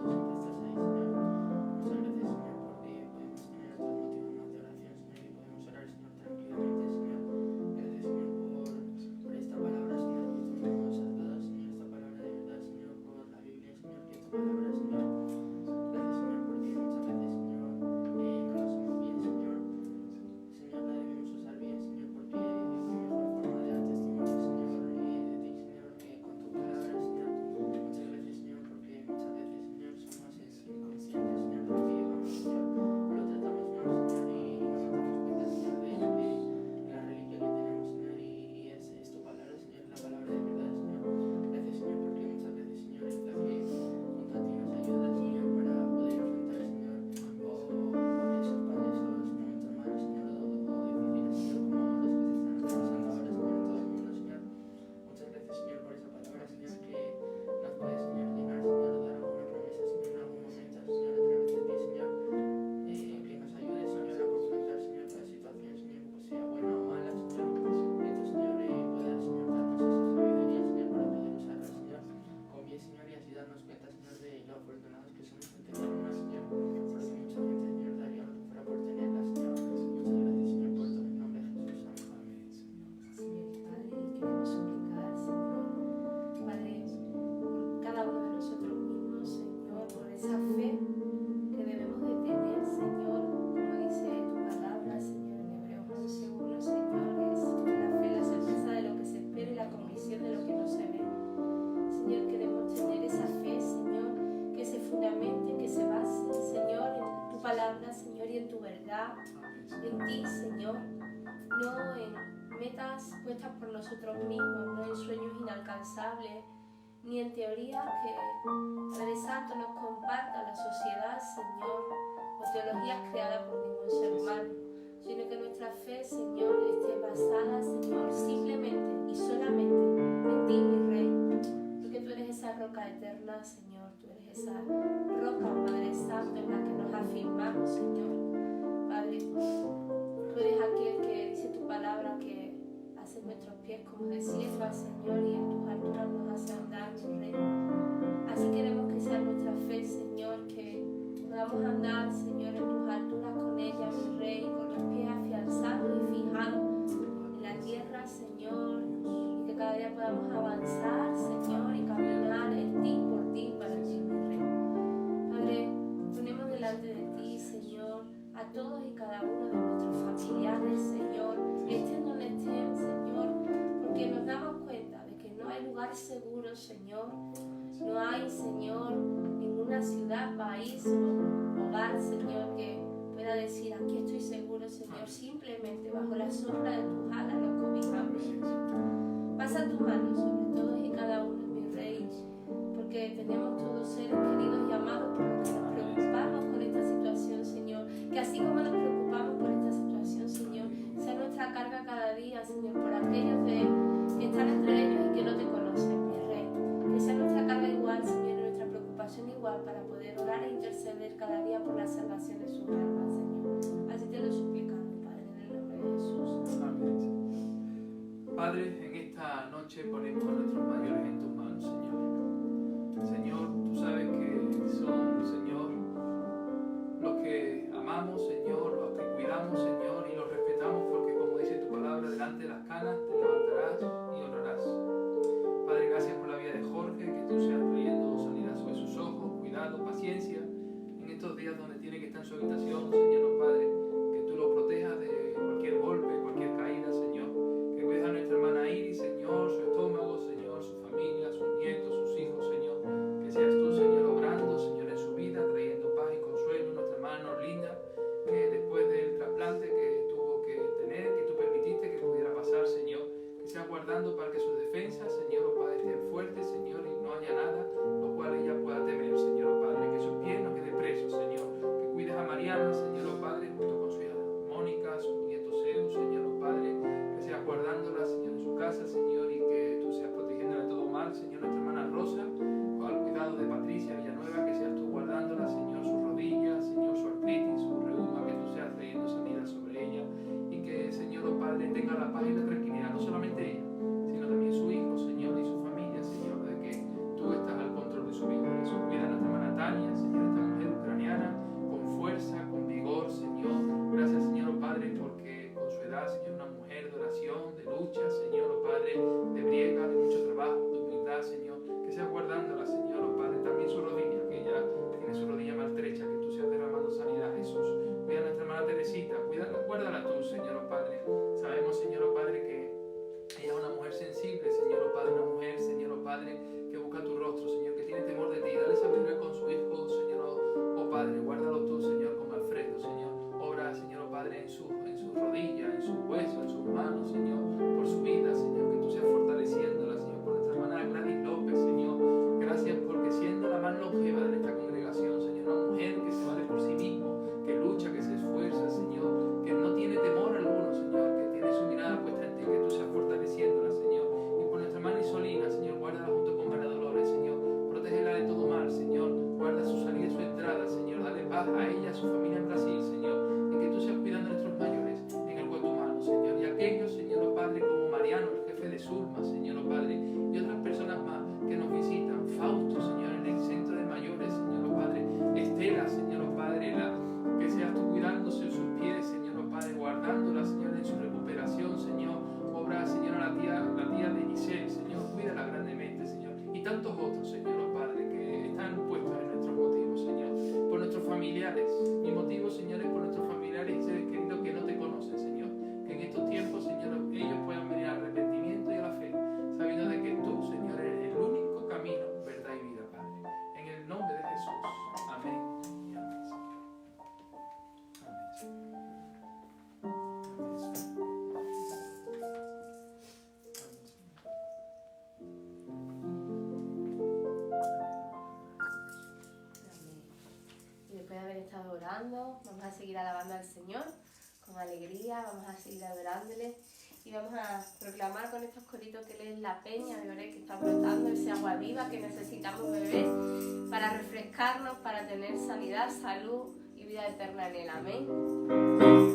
[SPEAKER 2] seguridad en ti, Señor, no en metas puestas por nosotros mismos, no en sueños inalcanzables, ni en teorías que, Padre Santo, nos comparta la sociedad, Señor, o teologías creadas por ningún ser humano, sino que nuestra fe, Señor, esté basada, Señor, simplemente y solamente en ti, mi Rey, porque tú eres esa roca eterna, Señor, tú eres esa roca, Padre Santo, en la que nos afirmamos, Señor. Padre, tú eres aquel que dice tu palabra que hace nuestros pies como de sierva, Señor, y en tus alturas nos hace andar, mi Rey. Así queremos que sea nuestra fe, Señor, que podamos andar, Señor, en tus alturas con ella, mi Rey, con los pies afianzados y fijados en la tierra, Señor, y que cada día podamos avanzar, Señor, y caminar en ti, por ti, para ti, mi Rey. Padre, ponemos delante de ti, Señor, a todos y cada uno de nuestros familiares, Señor, estén donde estén, Señor, porque nos damos cuenta de que no hay lugar seguro, Señor, no hay, Señor, ninguna ciudad, país o hogar, Señor, que pueda decir, aquí estoy seguro, Señor, simplemente bajo la sombra de tus alas nos cobijamos, Señor. Pasa tu mano sobre todos y cada uno, mi Rey, porque tenemos todos seres queridos y amados por los que nos preocupamos con esta situación, Señor, que así como nos preocupamos por esta situación, Señor, sea nuestra carga cada día, Señor, por aquellos que están entre ellos y que no te conocen, mi Rey, que sea nuestra carga igual, Señor, y nuestra preocupación igual para poder orar e interceder cada día por la salvación de sus almas, Señor. Así te lo suplicamos, Padre, en el nombre de Jesús.
[SPEAKER 1] Amén. Padre, en esta noche ponemos a nuestros mayores en tus manos, Señor. Señor, tú sabes que son, Señor, los que amamos, Señor, los que cuidamos, Señor, y los respetamos, porque como dice tu palabra, delante de las canas te levantarás y honrarás. Padre, gracias por la vida de Jorge, que tú seas trayendo sanidad sobre sus ojos, cuidado, paciencia, en estos días donde tiene que estar en su habitación, Señor, Padre, que tú lo protejas de cualquier golpe, cualquier caída, Señor, que cuides a nuestra hermana Iris, Señor, su estómago, Señor, su familia, sus nietos, sus hijos, Señor, que seas tú, Señor, obrando, Señor, en su vida, trayendo paz y consuelo, nuestra hermana Linda, que después del trasplante que tuvo que tener, que tú permitiste que pudiera pasar, Señor, que sea guardando para que sus defensas, Señor, oh Padre, estén fuertes, Señor, y no haya nada lo cual ella pueda temer, Señor, oh Padre, que sus pies no queden presos, Señor, que cuides a Mariana, Señor, oh Padre, junto con su hija Mónica, su nieto Zeus, Señor, oh Padre, que seas guardándola, Señor, en su casa, Señor, y que tú seas protegiéndola de todo mal, Señor, nuestra hermana Rosa, con el cuidado de Patricia Villanueva, que seas tú guardándola, Señor, sus rodillas, Señor, su artritis, su reuma, que tú seas trayendo sanidad sobre ella, y que, Señor, oh Padre, tenga la paz y la tranquilidad, no solamente ella, sino también su hijo, Señor, y su familia, Señor, de que tú estás al control de su vida. Jesús, cuida a nuestra hermana Tania, Señor, esta mujer ucraniana, con fuerza, con vigor, Señor. Gracias, Señor, oh Padre, porque con su edad, Señor, una mujer de oración, de lucha, Señor, oh Padre, de briega, de mucho trabajo, de humildad, Señor, que seas guardándola, Señor, oh Padre, también su rodilla, que ella tiene su rodilla maltrecha, que tú seas derramando sanidad, Jesús. Cuida a nuestra hermana Teresita, guárdala tú, Señor, oh Padre. Sabemos, Señor, oh Padre, que ella es una mujer sensible, Señor, oh Padre, una mujer, Señor, oh Padre, que busca tu rostro, Señor, que tiene temor de ti. Dale sabiduría con su hijo, Señor, oh Padre, guárdalo tú, Señor, con Alfredo, Señor. Obra, Señor, oh Padre, en su rodilla, en sus huesos, en sus manos, Señor, por su vida, Señor, que tú seas fortaleciéndola, Señor, por nuestra hermana Gladys López, Señor. Gracias porque siendo la más longeva de esta congregación, Señor, una mujer que se vale por sí mismo, que lucha, que se esfuerza, Señor, que no tiene temor alguno, Señor, que tiene su mirada puesta en ti, que tú seas fortaleciéndola, Señor. Y por nuestra hermana Isolina, Señor, guárdala junto con María Dolores, Señor, protégela de todo mal, Señor, guarda su salida y su entrada, Señor, dale paz a ella, a su familia en Brasil, Señor, y que tú seas cuidando a nuestros mayores en el hueco humano, Señor, y aquellos, Señor, oh Padre, como Mariano, el jefe de Surma, Señor, oh Padre, y otras personas más que nos visitan, Fausto, Señor, en el centro de mayores, Señor, oh Padre, Estela, Señor, oh Padre, que seas tú cuidándose sus pies, Señor, oh Padre, guardándola, Señor, en su recuperación, Señor, obra, Señor, a la tía de Giselle, Señor, cuídala grandemente, Señor, y tantos otros, Señor, oh Padre, que están puestos en nuestros motivos, Señor, por nuestros familiares. Mi motivo, Señor, es por nuestros familiares y seres queridos que no te conocen, Señor, que en estos tiempos, Señor, ellos puedan venir al arrepentimiento y a la fe, sabiendo de que tú, Señor, eres el único camino, verdad y vida, Padre. En el nombre de Jesús. Amén y amén, Señor. Amén, Señor.
[SPEAKER 2] estado orando, vamos a seguir alabando al Señor con alegría, vamos a seguir adorándole y vamos a proclamar con estos coritos que Él es la peña de Oreb que está brotando, ese agua viva que necesitamos beber para refrescarnos, para tener sanidad, salud y vida eterna en Él. Amén.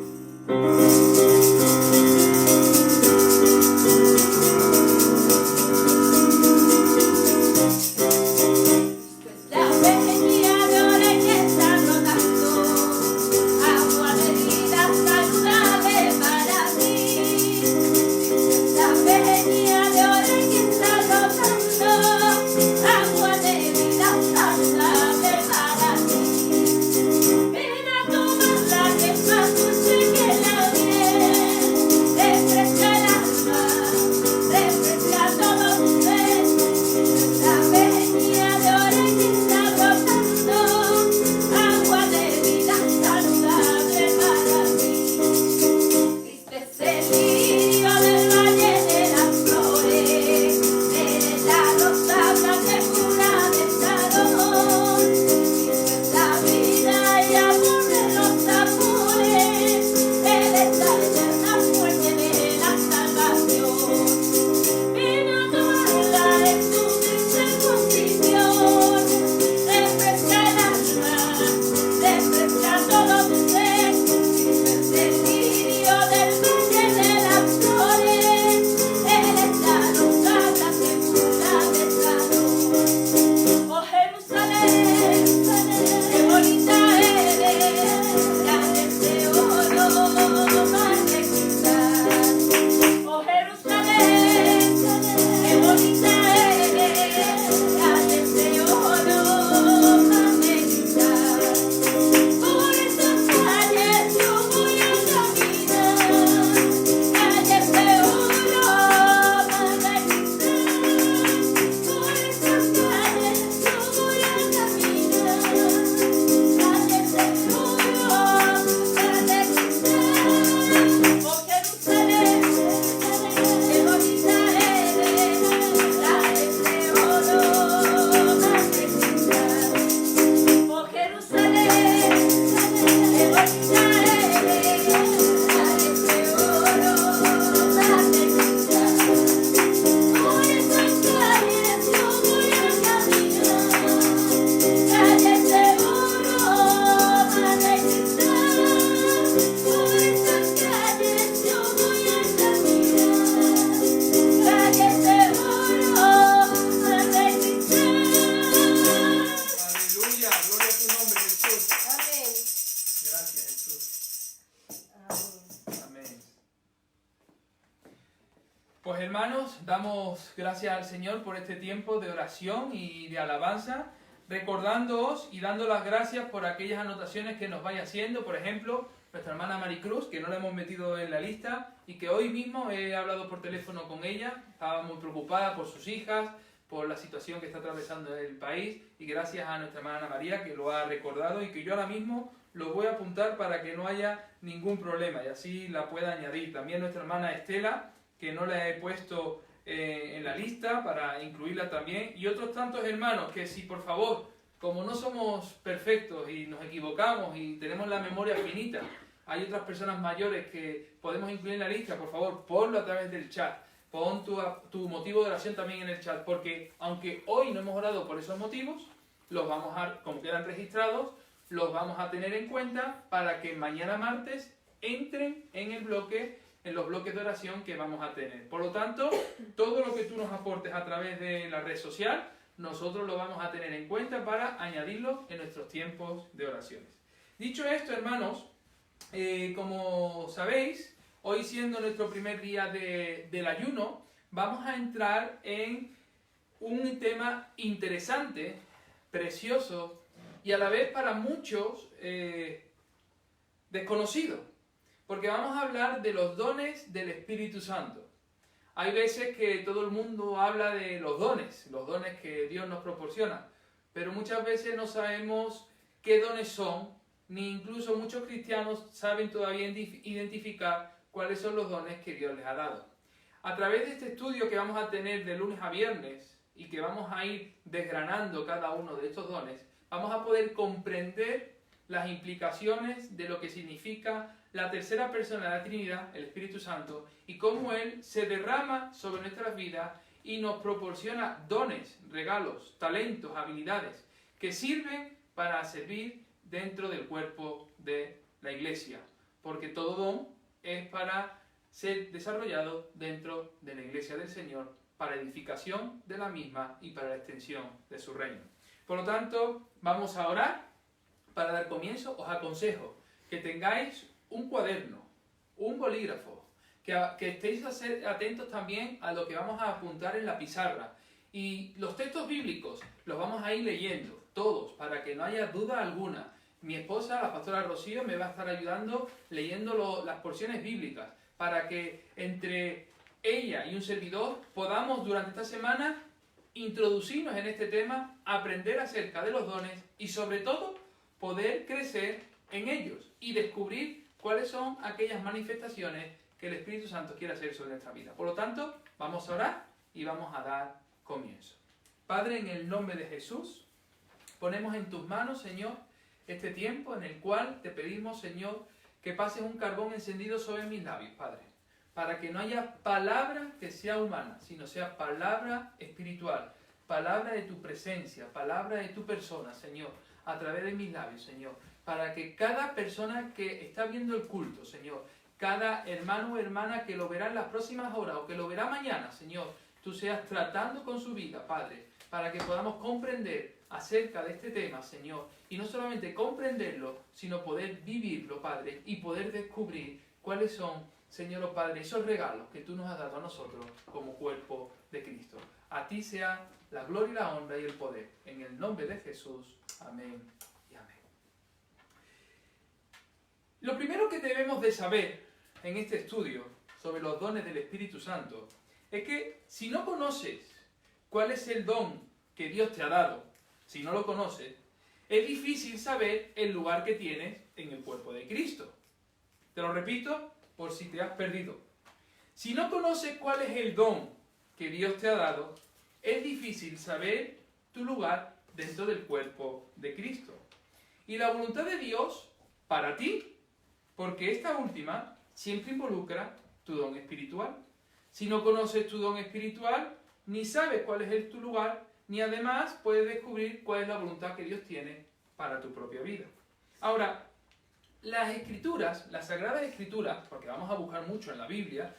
[SPEAKER 1] Pues hermanos, damos gracias al Señor por este tiempo de oración y de alabanza, recordándoos y dando las gracias por aquellas anotaciones que nos vaya haciendo. Por ejemplo, nuestra hermana Maricruz, que no la hemos metido en la lista y que hoy mismo he hablado por teléfono con ella, estaba muy preocupada por sus hijas, por la situación que está atravesando el país, y gracias a nuestra hermana Ana María que lo ha recordado y que yo ahora mismo lo voy a apuntar para que no haya ningún problema y así la pueda añadir. También nuestra hermana Estela, que no la he puesto en la lista para incluirla también, y otros tantos hermanos que si por favor, como no somos perfectos y nos equivocamos y tenemos la memoria finita, hay otras personas mayores que podemos incluir en la lista, por favor, ponlo a través del chat. Pon tu motivo de oración también en el chat, porque aunque hoy no hemos orado por esos motivos, los vamos a, como quedan registrados, los vamos a tener en cuenta para que mañana martes entren en los bloques de oración que vamos a tener. Por lo tanto, todo lo que tú nos aportes a través de la red social, nosotros lo vamos a tener en cuenta para añadirlo en nuestros tiempos de oraciones. Dicho esto, hermanos, como sabéis, hoy siendo nuestro primer día del ayuno, vamos a entrar en un tema interesante, precioso y a la vez para muchos desconocido, porque vamos a hablar de los dones del Espíritu Santo. Hay veces que todo el mundo habla de los dones que Dios nos proporciona, pero muchas veces no sabemos qué dones son, ni incluso muchos cristianos saben todavía identificar cuáles son los dones que Dios les ha dado. A través de este estudio que vamos a tener de lunes a viernes y que vamos a ir desgranando cada uno de estos dones, vamos a poder comprender las implicaciones de lo que significa la tercera persona de la Trinidad, el Espíritu Santo, y cómo Él se derrama sobre nuestras vidas y nos proporciona dones, regalos, talentos, habilidades, que sirven para servir dentro del cuerpo de la Iglesia, porque todo don es para ser desarrollado dentro de la Iglesia del Señor, para edificación de la misma y para la extensión de su reino. Por lo tanto, vamos a orar. Para dar comienzo, os aconsejo que tengáis un cuaderno, un bolígrafo, que estéis atentos también a lo que vamos a apuntar en la pizarra. Y los textos bíblicos los vamos a ir leyendo, todos, para que no haya duda alguna. Mi esposa, la pastora Rocío, me va a estar ayudando leyendo las porciones bíblicas, para que entre ella y un servidor podamos durante esta semana introducirnos en este tema, aprender acerca de los dones y sobre todo poder crecer en ellos y descubrir cuáles son aquellas manifestaciones que el Espíritu Santo quiere hacer sobre nuestra vida. Por lo tanto, vamos a orar y vamos a dar comienzo. Padre, en el nombre de Jesús, ponemos en tus manos, Señor, este tiempo en el cual te pedimos, Señor, que pases un carbón encendido sobre mis labios, Padre, para que no haya palabra que sea humana, sino sea palabra espiritual, palabra de tu presencia, palabra de tu persona, Señor, a través de mis labios, Señor, para que cada persona que está viendo el culto, Señor, cada hermano o hermana que lo verá en las próximas horas o que lo verá mañana, Señor, tú seas tratando con su vida, Padre, para que podamos comprender acerca de este tema, Señor, y no solamente comprenderlo, sino poder vivirlo, Padre, y poder descubrir cuáles son, Señor, oh Padre, esos regalos que tú nos has dado a nosotros como cuerpo de Cristo. A ti sea la gloria y la honra y el poder. En el nombre de Jesús. Amén y amén. Lo primero que debemos de saber en este estudio sobre los dones del Espíritu Santo es que si no conoces cuál es el don que Dios te ha dado, si no lo conoces, es difícil saber el lugar que tienes en el cuerpo de Cristo. Te lo repito por si te has perdido. Si no conoces cuál es el don que Dios te ha dado, es difícil saber tu lugar dentro del cuerpo de Cristo. Y la voluntad de Dios para ti, porque esta última siempre involucra tu don espiritual. Si no conoces tu don espiritual, ni sabes cuál es tu lugar, ni además puedes descubrir cuál es la voluntad que Dios tiene para tu propia vida. Ahora, las Escrituras, las Sagradas Escrituras, porque vamos a buscar mucho en la Biblia,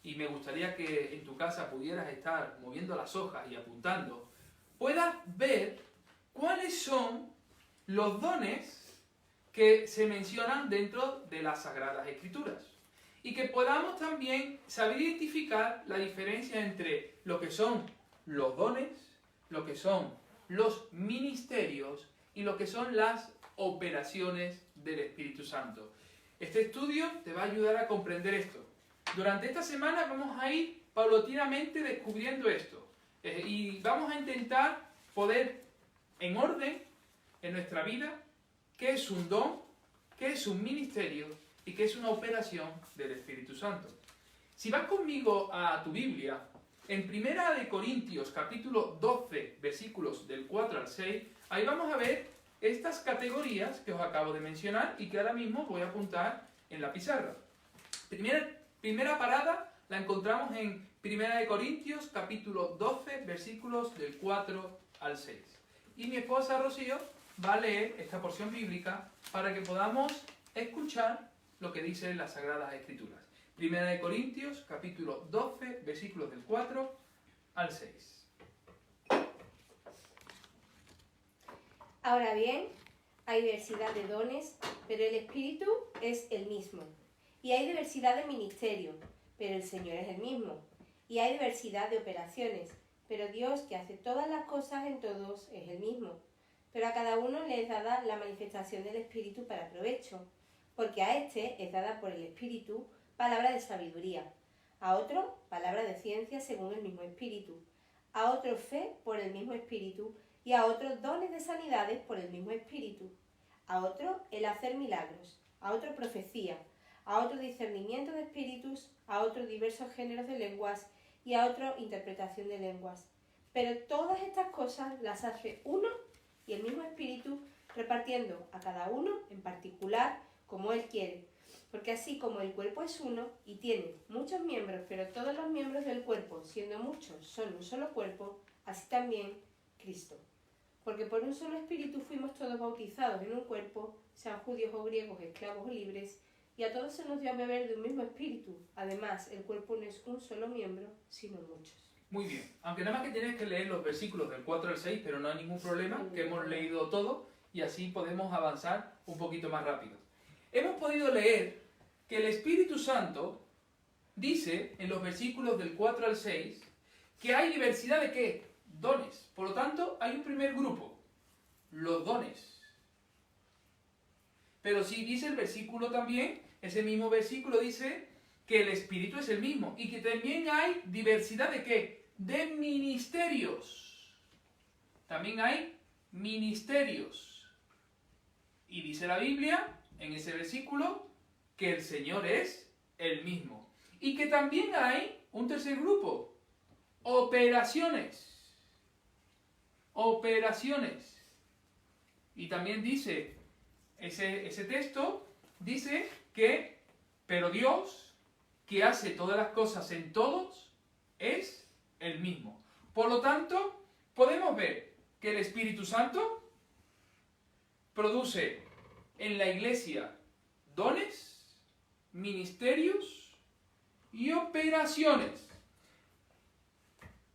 [SPEAKER 1] y me gustaría que en tu casa pudieras estar moviendo las hojas y apuntando, puedas ver cuáles son los dones que se mencionan dentro de las Sagradas Escrituras. Y que podamos también saber identificar la diferencia entre lo que son los dones, lo que son los ministerios y lo que son las operaciones del Espíritu Santo. Este estudio te va a ayudar a comprender esto. Durante esta semana vamos a ir paulatinamente descubriendo esto. Y vamos a intentar poder, en orden, en nuestra vida, qué es un don, qué es un ministerio y qué es una operación del Espíritu Santo. Si vas conmigo a tu Biblia, en 1 Corintios capítulo 12, versículos del 4 al 6, ahí vamos a ver estas categorías que os acabo de mencionar y que ahora mismo voy a apuntar en la pizarra. Primera parada la encontramos en 1 Corintios capítulo 12, versículos del 4 al 6. Y mi esposa Rocío va a leer esta porción bíblica para que podamos escuchar lo que dicen las Sagradas Escrituras. 1 Corintios capítulo 12, versículos del 4 al 6.
[SPEAKER 2] Ahora bien, hay diversidad de dones, pero el Espíritu es el mismo. Y hay diversidad de ministerios, pero el Señor es el mismo. Y hay diversidad de operaciones, pero Dios, que hace todas las cosas en todos, es el mismo. Pero a cada uno le es dada la manifestación del Espíritu para provecho, porque a este es dada por el Espíritu palabra de sabiduría, a otro palabra de ciencia según el mismo Espíritu, a otro fe por el mismo Espíritu, y a otros dones de sanidades por el mismo Espíritu, a otro el hacer milagros, a otro profecía, a otro discernimiento de espíritus, a otro diversos géneros de lenguas y a otro interpretación de lenguas. Pero todas estas cosas las hace uno y el mismo Espíritu, repartiendo a cada uno en particular como Él quiere. Porque así como el cuerpo es uno y tiene muchos miembros, pero todos los miembros del cuerpo, siendo muchos, son un solo cuerpo, así también Cristo. Porque por un solo espíritu fuimos todos bautizados en un cuerpo, sean judíos o griegos, esclavos o libres, y a todos se nos dio a beber de un mismo espíritu. Además, el cuerpo no es un solo miembro, sino muchos.
[SPEAKER 1] Muy bien, aunque nada más que tienes que leer los versículos del 4 al 6, pero no hay ningún problema, que hemos leído todo y así podemos avanzar un poquito más rápido. Hemos podido leer que el Espíritu Santo dice en los versículos del 4 al 6 que hay diversidad de ¿qué? Dones. Por lo tanto, hay un primer grupo, los dones. Pero sí dice el versículo también, ese mismo versículo dice que el Espíritu es el mismo y que también hay diversidad de ¿qué? De ministerios. También hay ministerios. Y dice la Biblia en ese versículo que el Señor es el mismo. Y que también hay un tercer grupo, operaciones. Operaciones. Y también dice, ese texto dice que, pero Dios, que hace todas las cosas en todos, es el mismo. Por lo tanto, podemos ver que el Espíritu Santo produce en la iglesia dones, ministerios y operaciones.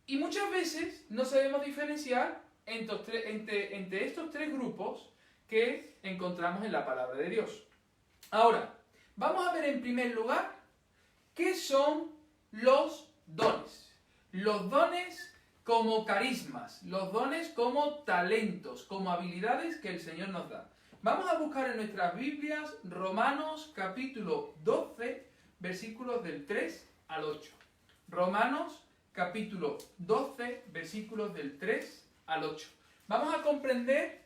[SPEAKER 1] Y muchas veces no sabemos diferenciar entre estos tres grupos que encontramos en la palabra de Dios. Ahora, vamos a ver en primer lugar qué son los dones. Los dones como carismas, los dones como talentos, como habilidades que el Señor nos da. Vamos a buscar en nuestras Biblias Romanos capítulo 12, versículos del 3 al 8. Romanos capítulo 12, versículos del 3 al 8. Vamos a comprender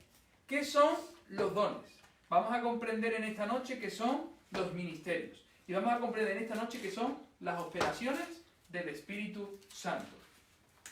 [SPEAKER 1] qué son los dones. Vamos a comprender en esta noche qué son los ministerios. Y vamos a comprender en esta noche qué son las operaciones del Espíritu Santo.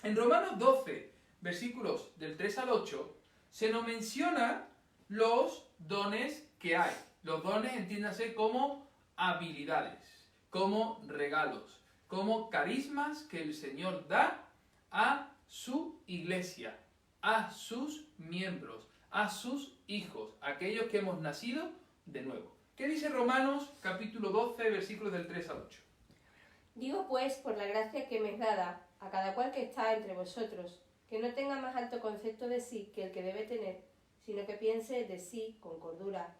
[SPEAKER 1] En Romanos 12, versículos del 3 al 8, se nos menciona los dones que hay. Los dones entiéndase como habilidades, como regalos, como carismas que el Señor da a su iglesia, a sus miembros, a sus hijos, aquellos que hemos nacido de nuevo. ¿Qué dice Romanos capítulo 12, versículos del 3 al 8?
[SPEAKER 2] Digo pues, por la gracia que me es dada, a cada cual que está entre vosotros, que no tenga más alto concepto de sí que el que debe tener, sino que piense de sí con cordura,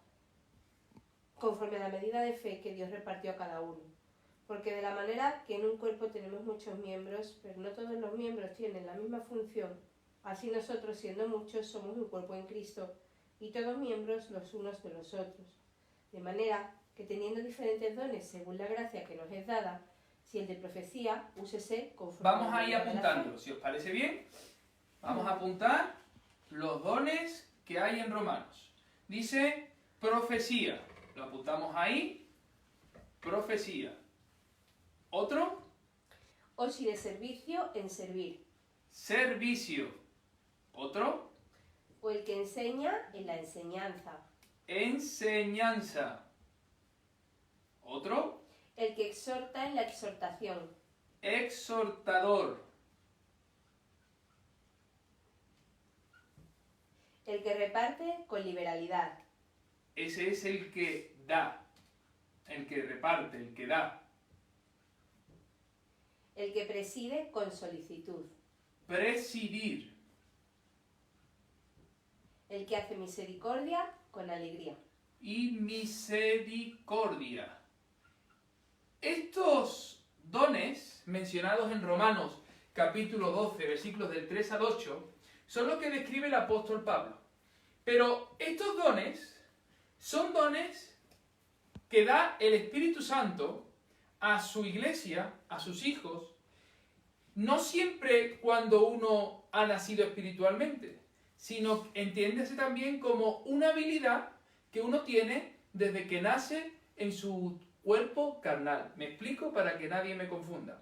[SPEAKER 2] conforme a la medida de fe que Dios repartió a cada uno. Porque de la manera que en un cuerpo tenemos muchos miembros, pero no todos los miembros tienen la misma función, así nosotros, siendo muchos, somos un cuerpo en Cristo, y todos miembros los unos de los otros. De manera que teniendo diferentes dones según la gracia que nos es dada, si el de profecía, úsese conforme
[SPEAKER 1] Vamos a ir apuntándolo, si os parece bien. Vamos a apuntar los dones que hay en Romanos. Dice profecía. Lo apuntamos ahí. Profecía. ¿Otro?
[SPEAKER 2] O si de servicio, en servir.
[SPEAKER 1] Servicio. ¿Otro?
[SPEAKER 2] O el que enseña, en la enseñanza.
[SPEAKER 1] Enseñanza. ¿Otro?
[SPEAKER 2] El que exhorta, en la exhortación.
[SPEAKER 1] Exhortador.
[SPEAKER 2] El que reparte, con liberalidad.
[SPEAKER 1] Ese es el que da, el que reparte, el que da.
[SPEAKER 2] El que preside, con solicitud.
[SPEAKER 1] Presidir.
[SPEAKER 2] El que hace misericordia, con alegría.
[SPEAKER 1] Y misericordia. Estos dones mencionados en Romanos capítulo 12, versículos del 3 al 8, son los que describe el apóstol Pablo. Pero estos dones son dones que da el Espíritu Santo a su iglesia, a sus hijos, no siempre cuando uno ha nacido espiritualmente, sino entiéndese también como una habilidad que uno tiene desde que nace en su cuerpo carnal. Me explico para que nadie me confunda.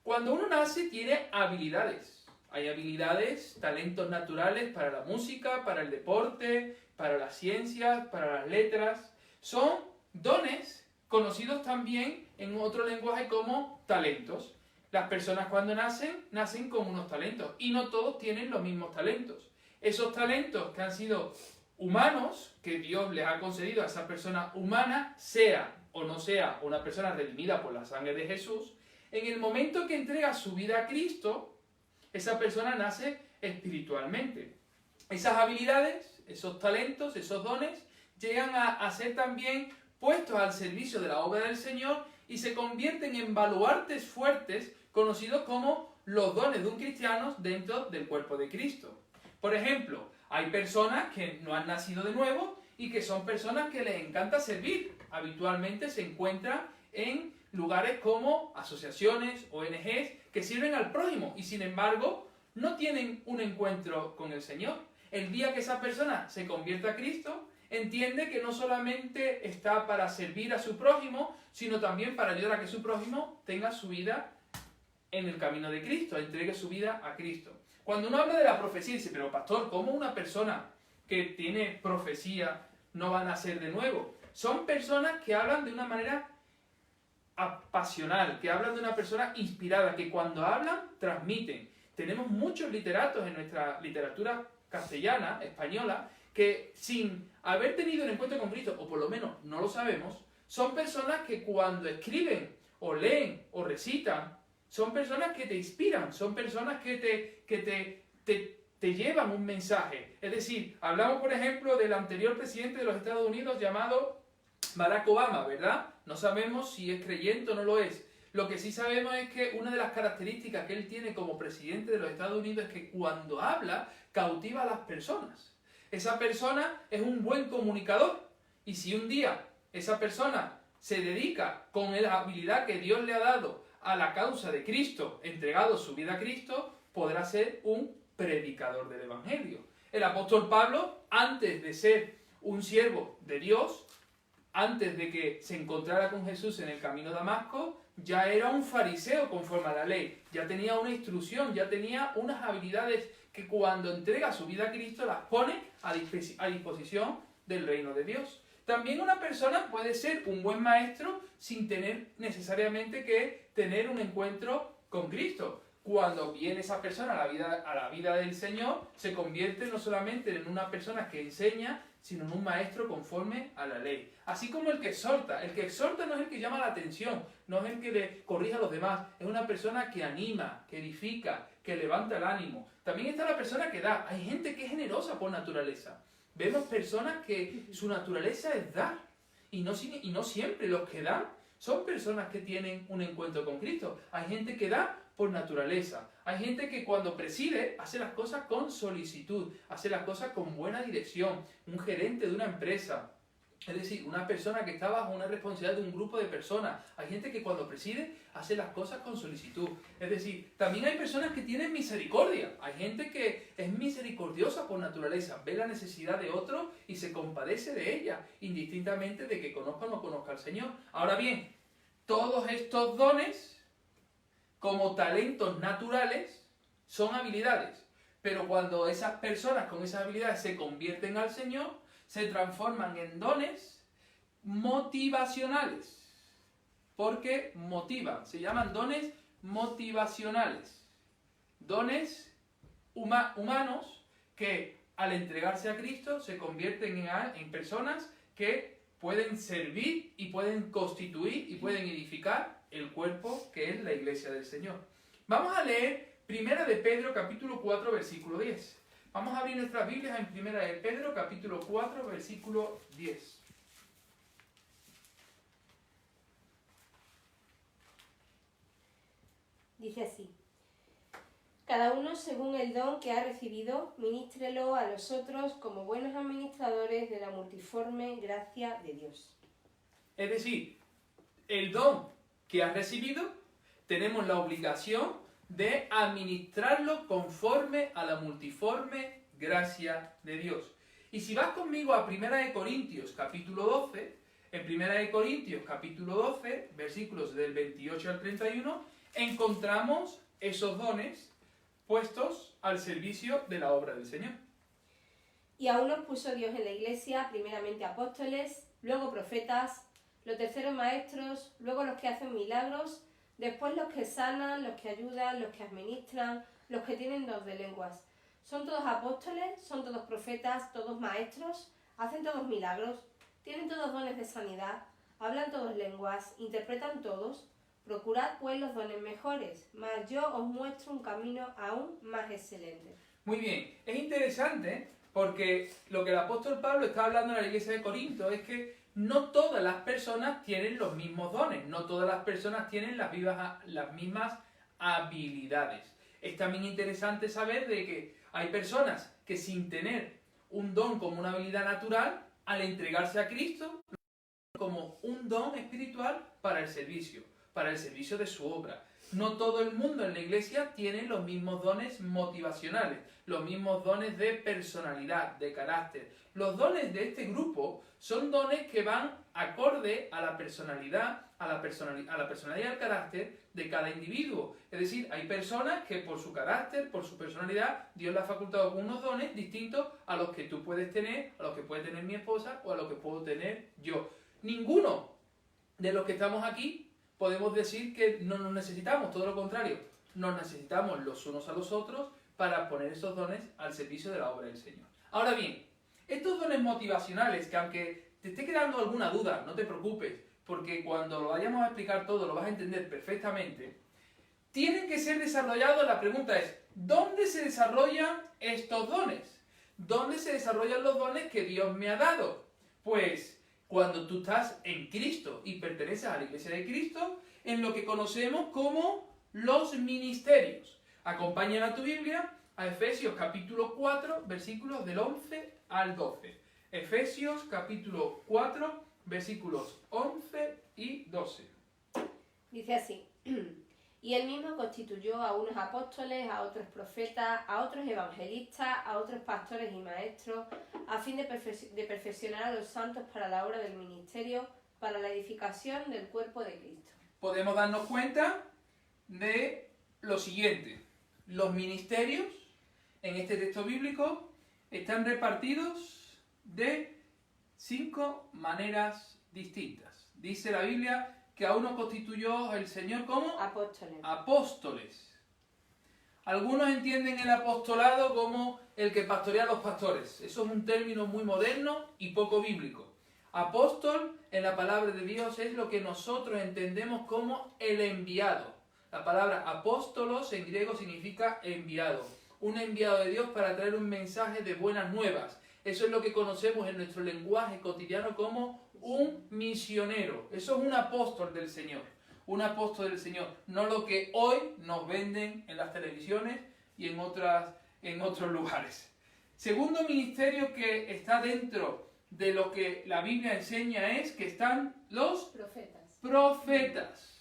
[SPEAKER 1] Cuando uno nace tiene habilidades. Hay habilidades, talentos naturales para la música, para el deporte, para las ciencias, para las letras. Son dones conocidos también en otro lenguaje como talentos. Las personas cuando nacen con unos talentos y no todos tienen los mismos talentos. Esos talentos que han sido humanos, que Dios les ha concedido a esa persona humana, sea o no sea una persona redimida por la sangre de Jesús, en el momento que entrega su vida a Cristo, esa persona nace espiritualmente. Esas habilidades, esos talentos, esos dones, llegan a ser también puestos al servicio de la obra del Señor y se convierten en baluartes fuertes conocidos como los dones de un cristiano dentro del cuerpo de Cristo. Por ejemplo, hay personas que no han nacido de nuevo y que son personas que les encanta servir. Habitualmente se encuentran en lugares como asociaciones, ONGs, que sirven al prójimo y sin embargo no tienen un encuentro con el Señor. El día que esa persona se convierta a Cristo, entiende que no solamente está para servir a su prójimo, sino también para ayudar a que su prójimo tenga su vida en el camino de Cristo, entregue su vida a Cristo. Cuando uno habla de la profecía, dice, pero pastor, ¿cómo una persona que tiene profecía no va a nacer de nuevo? Son personas que hablan de una manera apasional, que hablan de una persona inspirada, que cuando hablan, transmiten. Tenemos muchos literatos en nuestra literatura castellana, española, que sin haber tenido un encuentro con Cristo, o por lo menos no lo sabemos, son personas que cuando escriben, o leen, o recitan, son personas que te inspiran, son personas que te llevan un mensaje. Es decir, hablamos por ejemplo del anterior presidente de los Estados Unidos llamado Barack Obama, ¿verdad? No sabemos si es creyente o no lo es. Lo que sí sabemos es que una de las características que él tiene como presidente de los Estados Unidos es que cuando habla, cautiva a las personas. Esa persona es un buen comunicador. Y si un día esa persona se dedica con la habilidad que Dios le ha dado a la causa de Cristo, entregado su vida a Cristo, podrá ser un predicador del Evangelio. El apóstol Pablo, antes de ser un siervo de Dios, antes de que se encontrara con Jesús en el camino de Damasco, ya era un fariseo conforme a la ley, ya tenía una instrucción, ya tenía unas habilidades que cuando entrega su vida a Cristo las pone a disposición del reino de Dios. También una persona puede ser un buen maestro sin tener necesariamente que tener un encuentro con Cristo. Cuando viene esa persona a la vida del Señor, se convierte no solamente en una persona que enseña, sino en un maestro conforme a la ley. Así como el que exhorta. El que exhorta no es el que llama la atención, no es el que le corrige a los demás. Es una persona que anima, que edifica, que levanta el ánimo. También está la persona que da. Hay gente que es generosa por naturaleza. Vemos personas que su naturaleza es dar. Y no siempre los que dan son personas que tienen un encuentro con Cristo. Hay gente que da por naturaleza. Hay gente que cuando preside hace las cosas con solicitud, hace las cosas con buena dirección. Un gerente de una empresa, es decir, una persona que está bajo una responsabilidad de un grupo de personas. Hay gente que cuando preside hace las cosas con solicitud. Es decir, también hay personas que tienen misericordia. Hay gente que es misericordiosa por naturaleza, ve la necesidad de otro y se compadece de ella, indistintamente de que conozca o no conozca al Señor. Ahora bien, todos estos dones, como talentos naturales, son habilidades. Pero cuando esas personas con esas habilidades se convierten al Señor, se transforman en dones motivacionales. Porque motivan. Se llaman dones motivacionales. Dones humanos que al entregarse a Cristo se convierten en personas que pueden servir y pueden constituir y pueden edificar el cuerpo que es la iglesia del Señor. Vamos a leer 1 de Pedro capítulo 4 versículo 10. Vamos a abrir nuestras Biblias en 1 de Pedro capítulo 4 versículo 10.
[SPEAKER 2] Dice así: cada uno según el don que ha recibido, ministrelo a los otros como buenos administradores de la multiforme gracia de Dios.
[SPEAKER 1] Es decir, el don que has recibido, tenemos la obligación de administrarlo conforme a la multiforme gracia de Dios. Y si vas conmigo a 1 de Corintios capítulo 12, en 1 de Corintios capítulo 12, versículos del 28 al 31, encontramos esos dones puestos al servicio de la obra del Señor.
[SPEAKER 2] Y a unos puso Dios en la iglesia, primeramente apóstoles, luego profetas, los terceros maestros, luego los que hacen milagros, después los que sanan, los que ayudan, los que administran, los que tienen don de lenguas. Son todos apóstoles, son todos profetas, todos maestros, hacen todos milagros, tienen todos dones de sanidad, hablan todos lenguas, interpretan todos. Procurad pues los dones mejores, mas yo os muestro un camino aún más excelente.
[SPEAKER 1] Muy bien, es interesante porque lo que el apóstol Pablo está hablando en la iglesia de Corinto es que no todas las personas tienen los mismos dones, no todas las personas tienen las mismas habilidades. Es también interesante saber de que hay personas que sin tener un don como una habilidad natural, al entregarse a Cristo, como un don espiritual para el servicio de su obra. No todo el mundo en la iglesia tiene los mismos dones motivacionales, los mismos dones de personalidad, de carácter. Los dones de este grupo son dones que van acorde a la personalidad, a la personalidad y al carácter de cada individuo. Es decir, hay personas que por su carácter, por su personalidad, Dios le ha facultado con unos dones distintos a los que tú puedes tener, a los que puede tener mi esposa o a los que puedo tener yo. Ninguno de los que estamos aquí podemos decir que no nos necesitamos, todo lo contrario, nos necesitamos los unos a los otros para poner esos dones al servicio de la obra del Señor. Ahora bien, estos dones motivacionales, que aunque te esté quedando alguna duda, no te preocupes, porque cuando lo vayamos a explicar todo lo vas a entender perfectamente, tienen que ser desarrollados. La pregunta es, ¿dónde se desarrollan estos dones? ¿Dónde se desarrollan los dones que Dios me ha dado? Pues cuando tú estás en Cristo y perteneces a la Iglesia de Cristo, en lo que conocemos como los ministerios. Acompáñame a tu Biblia a Efesios capítulo 4, versículos del 11 al 12. Efesios capítulo 4, versículos 11 y 12.
[SPEAKER 2] Dice así: y él mismo constituyó a unos apóstoles, a otros profetas, a otros evangelistas, a otros pastores y maestros, a fin de perfeccionar a los santos para la obra del ministerio, para la edificación del cuerpo de Cristo.
[SPEAKER 1] Podemos darnos cuenta de lo siguiente. Los ministerios en este texto bíblico están repartidos de 5 maneras distintas. Dice la Biblia que a uno constituyó el Señor como
[SPEAKER 2] apóstoles.
[SPEAKER 1] Apóstoles. Algunos entienden el apostolado como el que pastorea a los pastores. Eso es un término muy moderno y poco bíblico. Apóstol en la palabra de Dios es lo que nosotros entendemos como el enviado. La palabra apóstolos en griego significa enviado. Un enviado de Dios para traer un mensaje de buenas nuevas. Eso es lo que conocemos en nuestro lenguaje cotidiano como un misionero. Eso es un apóstol del Señor. Un apóstol del Señor. No lo que hoy nos venden en las televisiones y en otros lugares. Segundo ministerio que está dentro de lo que la Biblia enseña es que están los profetas.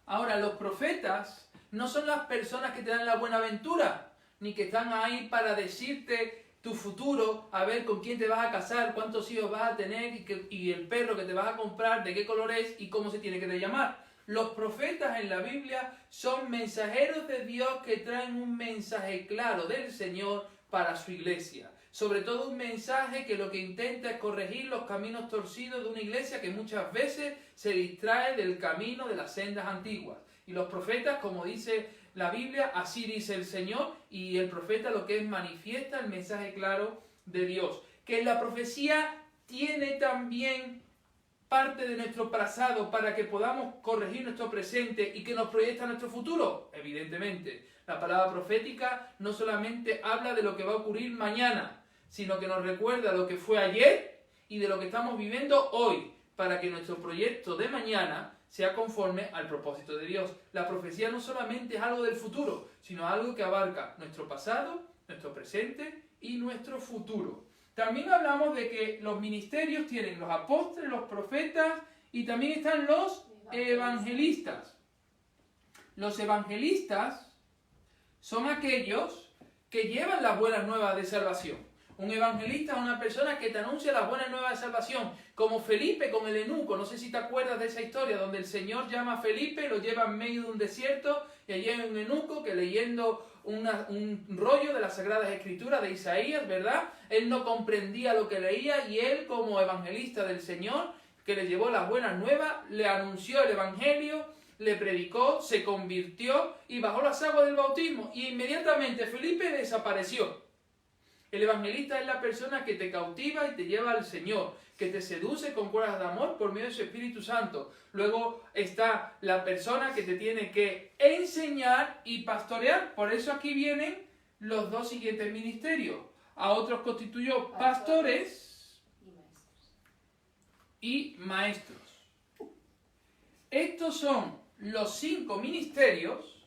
[SPEAKER 1] Ahora, los profetas no son las personas que te dan la buenaventura, ni que están ahí para decirte tu futuro, a ver con quién te vas a casar, cuántos hijos vas a tener y el perro que te vas a comprar, de qué color es y cómo se tiene que llamar. Los profetas en la Biblia son mensajeros de Dios que traen un mensaje claro del Señor para su iglesia. Sobre todo un mensaje que lo que intenta es corregir los caminos torcidos de una iglesia que muchas veces se distrae del camino de las sendas antiguas. Y los profetas, como dice la Biblia, así dice el Señor, y el profeta lo que es manifiesta el mensaje claro de Dios. Que la profecía tiene también parte de nuestro pasado para que podamos corregir nuestro presente y que nos proyecta nuestro futuro. Evidentemente, la palabra profética no solamente habla de lo que va a ocurrir mañana, sino que nos recuerda lo que fue ayer y de lo que estamos viviendo hoy, para que nuestro proyecto de mañana sea conforme al propósito de Dios. La profecía no solamente es algo del futuro, sino algo que abarca nuestro pasado, nuestro presente y nuestro futuro. También hablamos de que los ministerios tienen los apóstoles, los profetas y también están los evangelistas. Los evangelistas son aquellos que llevan las buenas nuevas de salvación. Un evangelista es una persona que te anuncia las buenas nuevas de salvación, como Felipe con el eunuco. No sé si te acuerdas de esa historia, donde el Señor llama a Felipe, lo lleva en medio de un desierto, y allí hay un eunuco que leyendo un rollo de las Sagradas Escrituras de Isaías, ¿verdad? Él no comprendía lo que leía, y él, como evangelista del Señor, que le llevó las buenas nuevas, le anunció el Evangelio, le predicó, se convirtió y bajó las aguas del bautismo, y inmediatamente Felipe desapareció. El evangelista es la persona que te cautiva y te lleva al Señor, que te seduce con cuerdas de amor por medio de su Espíritu Santo. Luego está la persona que te tiene que enseñar y pastorear. Por eso aquí vienen los dos siguientes ministerios. A otros constituyó pastores y maestros. Estos son los 5 ministerios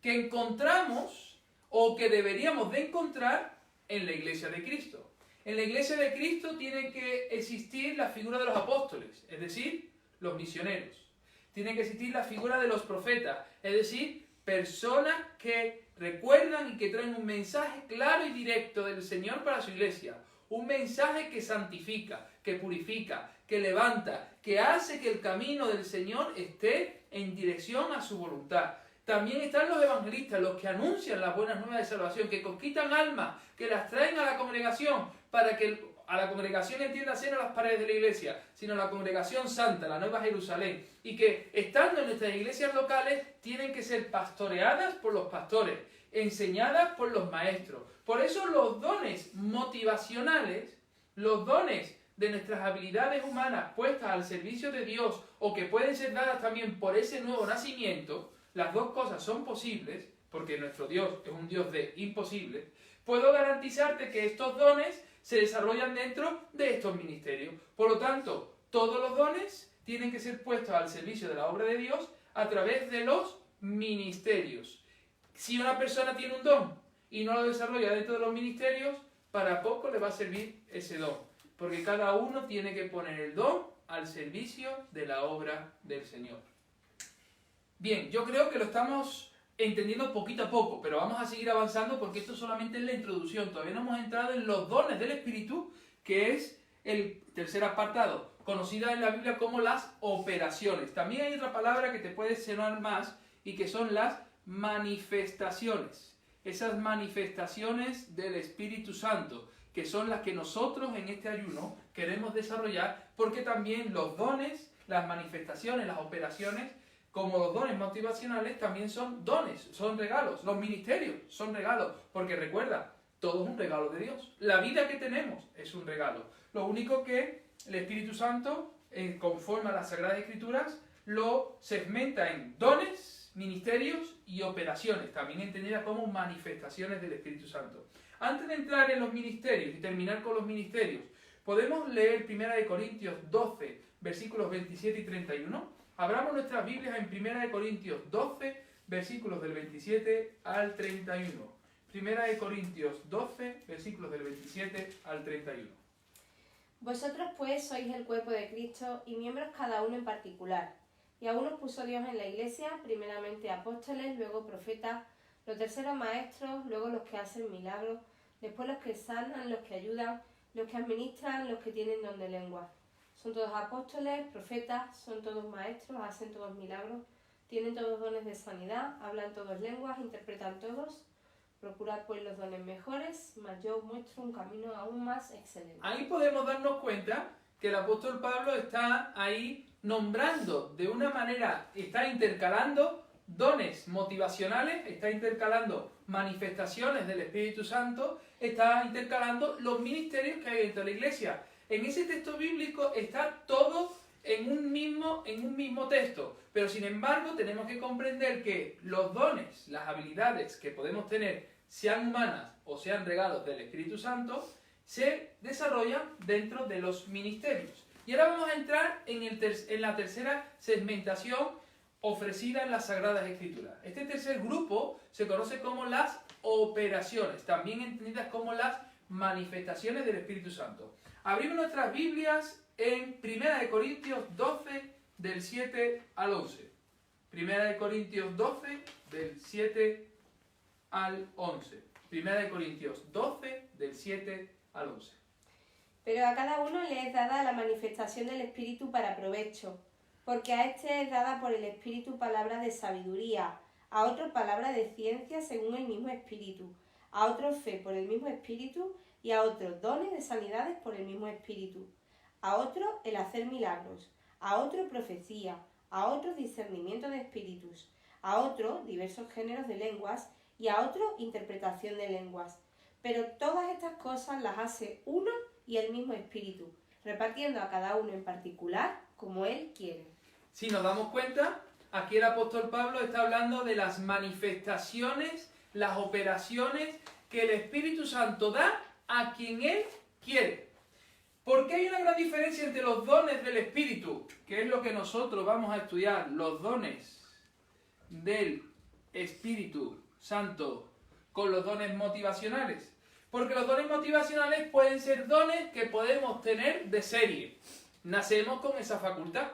[SPEAKER 1] que encontramos o que deberíamos de encontrar en la Iglesia de Cristo. En la Iglesia de Cristo tiene que existir la figura de los apóstoles, es decir, los misioneros. Tiene que existir la figura de los profetas, es decir, personas que recuerdan y que traen un mensaje claro y directo del Señor para su Iglesia. Un mensaje que santifica, que purifica, que levanta, que hace que el camino del Señor esté en dirección a su voluntad. También están los evangelistas, los que anuncian las buenas nuevas de salvación, que conquistan almas, que las traen a la congregación, para que a la congregación, entiéndase, no las paredes de la iglesia, sino la congregación santa, la Nueva Jerusalén, y que estando en nuestras iglesias locales tienen que ser pastoreadas por los pastores, enseñadas por los maestros. Por eso los dones motivacionales, los dones de nuestras habilidades humanas puestas al servicio de Dios, o que pueden ser dadas también por ese nuevo nacimiento, las dos cosas son posibles, porque nuestro Dios es un Dios de imposibles. Puedo garantizarte que estos dones se desarrollan dentro de estos ministerios. Por lo tanto, todos los dones tienen que ser puestos al servicio de la obra de Dios a través de los ministerios. Si una persona tiene un don y no lo desarrolla dentro de los ministerios, para poco le va a servir ese don, porque cada uno tiene que poner el don al servicio de la obra del Señor. Bien, yo creo que lo estamos entendiendo poquito a poco, pero vamos a seguir avanzando porque esto solamente es la introducción. Todavía no hemos entrado en los dones del Espíritu, que es el tercer apartado, conocida en la Biblia como las operaciones. También hay otra palabra que te puede sonar más y que son las manifestaciones. Esas manifestaciones del Espíritu Santo, que son las que nosotros en este ayuno queremos desarrollar, porque también los dones, las manifestaciones, las operaciones, como los dones motivacionales, también son dones, son regalos. Los ministerios son regalos, porque recuerda, todo es un regalo de Dios. La vida que tenemos es un regalo. Lo único que el Espíritu Santo, conforme a las Sagradas Escrituras, lo segmenta en dones, ministerios y operaciones, también entendidas como manifestaciones del Espíritu Santo. Antes de entrar en los ministerios y terminar con los ministerios, podemos leer 1 Corintios 12, versículos 27 y 31. Abramos nuestras Biblias en 1 Corintios 12, versículos del 27 al 31. 1 Corintios 12, versículos del 27 al 31.
[SPEAKER 2] Vosotros pues sois el cuerpo de Cristo y miembros cada uno en particular. Y a unos puso Dios en la iglesia, primeramente apóstoles, luego profetas, los terceros maestros, luego los que hacen milagros, después los que sanan, los que ayudan, los que administran, los que tienen don de lengua. Son todos apóstoles, profetas, son todos maestros, hacen todos milagros, tienen todos dones de sanidad, hablan todas lenguas, interpretan todos. Procurad pues los dones mejores, mas yo os muestro un camino aún más excelente.
[SPEAKER 1] Ahí podemos darnos cuenta que el apóstol Pablo está ahí nombrando de una manera, está intercalando dones motivacionales, está intercalando manifestaciones del Espíritu Santo, está intercalando los ministerios que hay dentro de la iglesia. En ese texto bíblico está todo en un mismo texto, pero sin embargo tenemos que comprender que los dones, las habilidades que podemos tener, sean humanas o sean regalos del Espíritu Santo, se desarrollan dentro de los ministerios. Y ahora vamos a entrar en la tercera segmentación ofrecida en las Sagradas Escrituras. Este tercer grupo se conoce como las operaciones, también entendidas como las manifestaciones del Espíritu Santo. Abrimos nuestras Biblias en 1 Corintios 12, del 7 al 11. 1 Corintios 12, del 7 al 11. 1 Corintios 12, del 7 al 11.
[SPEAKER 2] Pero a cada uno le es dada la manifestación del Espíritu para provecho, porque a este es dada por el Espíritu palabra de sabiduría, a otro palabra de ciencia según el mismo Espíritu, a otro fe por el mismo Espíritu y a otros dones de sanidades por el mismo Espíritu, a otro el hacer milagros, a otro profecía, a otro discernimiento de espíritus, a otro diversos géneros de lenguas y a otro interpretación de lenguas. Pero todas estas cosas las hace uno y el mismo Espíritu, repartiendo a cada uno en particular como Él quiere.
[SPEAKER 1] Si nos damos cuenta, aquí el apóstol Pablo está hablando de las manifestaciones, las operaciones que el Espíritu Santo da a quien Él quiere. ¿Por qué hay una gran diferencia entre los dones del Espíritu? Que es lo que nosotros vamos a estudiar, los dones del Espíritu Santo con los dones motivacionales. Porque los dones motivacionales pueden ser dones que podemos tener de serie. Nacemos con esa facultad.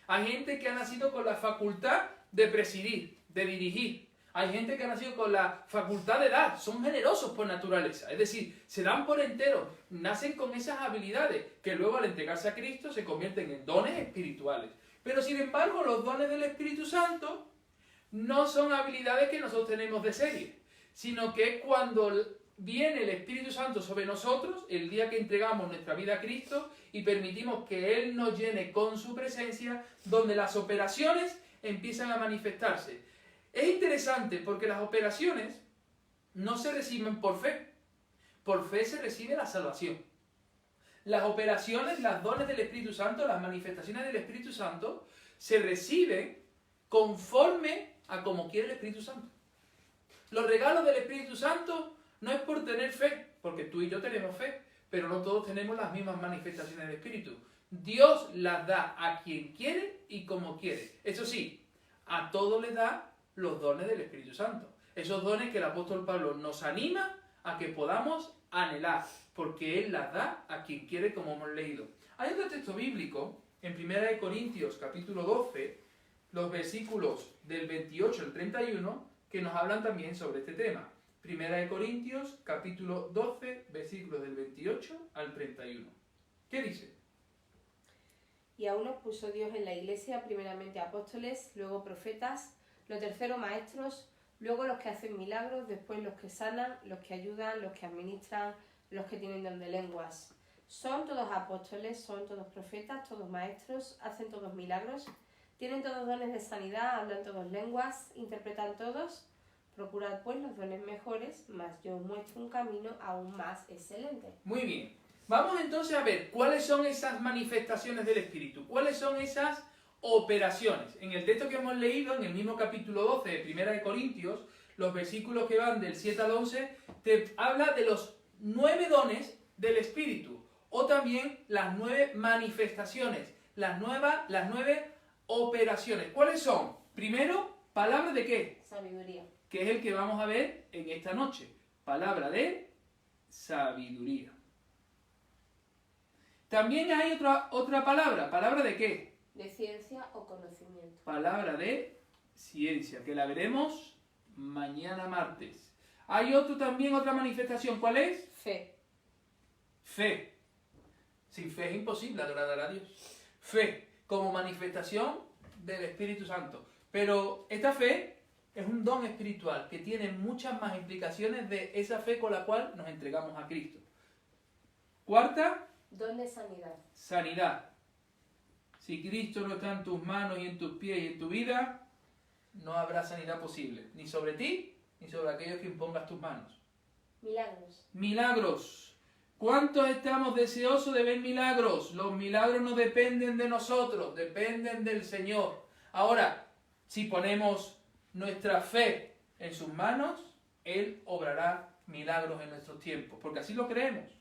[SPEAKER 1] Hay gente que ha nacido con la facultad de presidir, de dirigir. Hay gente que ha nacido con la facultad de dar. Son generosos por naturaleza. Es decir, se dan por entero. Nacen con esas habilidades que luego al entregarse a Cristo se convierten en dones espirituales. Pero sin embargo, los dones del Espíritu Santo no son habilidades que nosotros tenemos de serie, sino que cuando viene el Espíritu Santo sobre nosotros, el día que entregamos nuestra vida a Cristo y permitimos que Él nos llene con su presencia, donde las operaciones empiezan a manifestarse. Es interesante porque las operaciones no se reciben por fe. Por fe se recibe la salvación. Las operaciones, los dones del Espíritu Santo, las manifestaciones del Espíritu Santo, se reciben conforme a como quiere el Espíritu Santo. Los regalos del Espíritu Santo no es por tener fe, porque tú y yo tenemos fe, pero no todos tenemos las mismas manifestaciones del Espíritu. Dios las da a quien quiere y como quiere. Eso sí, a todos les da los dones del Espíritu Santo. Esos dones que el apóstol Pablo nos anima a que podamos anhelar, porque Él las da a quien quiere, como hemos leído. Hay otro texto bíblico, en 1 Corintios capítulo 12, los versículos del 28 al 31, que nos hablan también sobre este tema. 1 Corintios capítulo 12, versículos del 28 al 31. ¿Qué dice?
[SPEAKER 2] Y a unos puso Dios en la iglesia, primeramente apóstoles, luego profetas, los terceros maestros, luego los que hacen milagros, después los que sanan, los que ayudan, los que administran, los que tienen don de lenguas. Son todos apóstoles, son todos profetas, todos maestros, hacen todos milagros, tienen todos dones de sanidad, hablan todos lenguas, interpretan todos. Procurad pues los dones mejores, mas yo os muestro un camino aún más excelente.
[SPEAKER 1] Muy bien. Vamos entonces a ver cuáles son esas manifestaciones del Espíritu, cuáles son esas operaciones. En el texto que hemos leído, en el mismo capítulo 12 de 1 Corintios, los versículos que van del 7 al 11, te habla de los 9 dones del Espíritu, o también las 9 manifestaciones, las 9 operaciones. ¿Cuáles son? Primero, ¿palabra de qué?
[SPEAKER 2] Sabiduría.
[SPEAKER 1] Que es el que vamos a ver en esta noche. Palabra de sabiduría. También hay otra palabra. ¿Palabra de qué?
[SPEAKER 2] De ciencia o conocimiento.
[SPEAKER 1] Palabra de ciencia, que la veremos mañana martes. Hay otra manifestación. ¿Cuál es?
[SPEAKER 2] Fe.
[SPEAKER 1] Fe. Sin fe es imposible adorar a Dios. Fe, como manifestación del Espíritu Santo. Pero esta fe es un don espiritual que tiene muchas más implicaciones de esa fe con la cual nos entregamos a Cristo. Cuarta,
[SPEAKER 2] don de sanidad.
[SPEAKER 1] Sanidad. Si Cristo no está en tus manos y en tus pies y en tu vida, no habrá sanidad posible, ni sobre ti, ni sobre aquellos que impongas tus manos.
[SPEAKER 2] Milagros.
[SPEAKER 1] Milagros. ¿Cuántos estamos deseosos de ver milagros? Los milagros no dependen de nosotros, dependen del Señor. Ahora, si ponemos nuestra fe en sus manos, Él obrará milagros en nuestros tiempos, porque así lo creemos.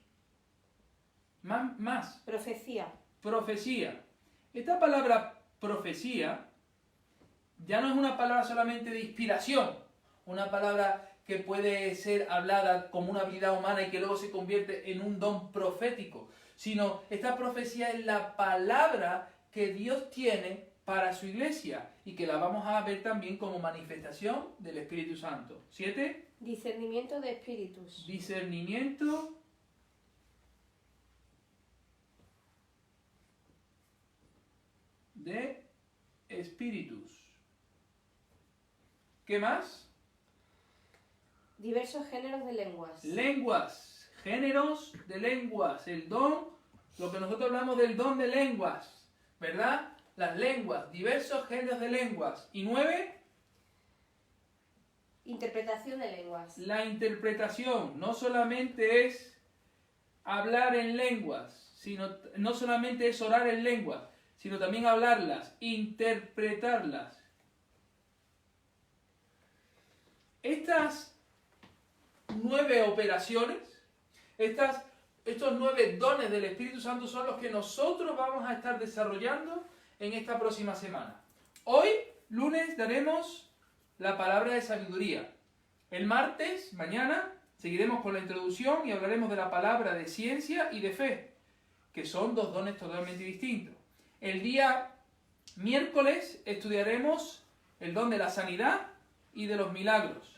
[SPEAKER 1] Más.
[SPEAKER 2] Profecía.
[SPEAKER 1] Profecía. Esta palabra profecía ya no es una palabra solamente de inspiración, una palabra que puede ser hablada como una habilidad humana y que luego se convierte en un don profético, sino esta profecía es la palabra que Dios tiene para su iglesia y que la vamos a ver también como manifestación del Espíritu Santo. 7.
[SPEAKER 2] Discernimiento de espíritus.
[SPEAKER 1] Discernimiento de espíritus. ¿Qué más?
[SPEAKER 2] Diversos géneros de lenguas.
[SPEAKER 1] Lenguas, géneros de lenguas, el don, lo que nosotros hablamos del don de lenguas, ¿verdad? Las lenguas, diversos géneros de lenguas. Y 9,
[SPEAKER 2] interpretación de lenguas.
[SPEAKER 1] la interpretación, no solamente es hablar en lenguas, no solamente es orar en lenguas, sino también hablarlas, interpretarlas. Estas 9 operaciones, estos 9 dones del Espíritu Santo son los que nosotros vamos a estar desarrollando en esta próxima semana. Hoy, lunes, daremos la palabra de sabiduría. El martes, mañana, seguiremos con la introducción y hablaremos de la palabra de ciencia y de fe, que son 2 dones totalmente distintos. El día miércoles estudiaremos el don de la sanidad y de los milagros.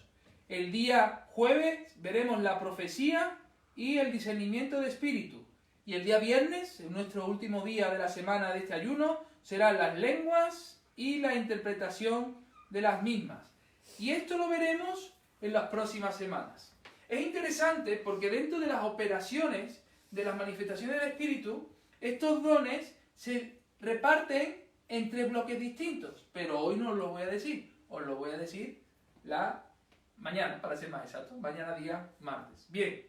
[SPEAKER 1] El día jueves veremos la profecía y el discernimiento de espíritu. Y el día viernes, en nuestro último día de la semana de este ayuno, serán las lenguas y la interpretación de las mismas. Y esto lo veremos en las próximas semanas. Es interesante porque dentro de las operaciones de las manifestaciones del Espíritu, estos dones se reparten en 3 bloques distintos. Pero hoy no os lo voy a decir. Os lo voy a decir mañana, para ser más exacto. Mañana día martes. Bien,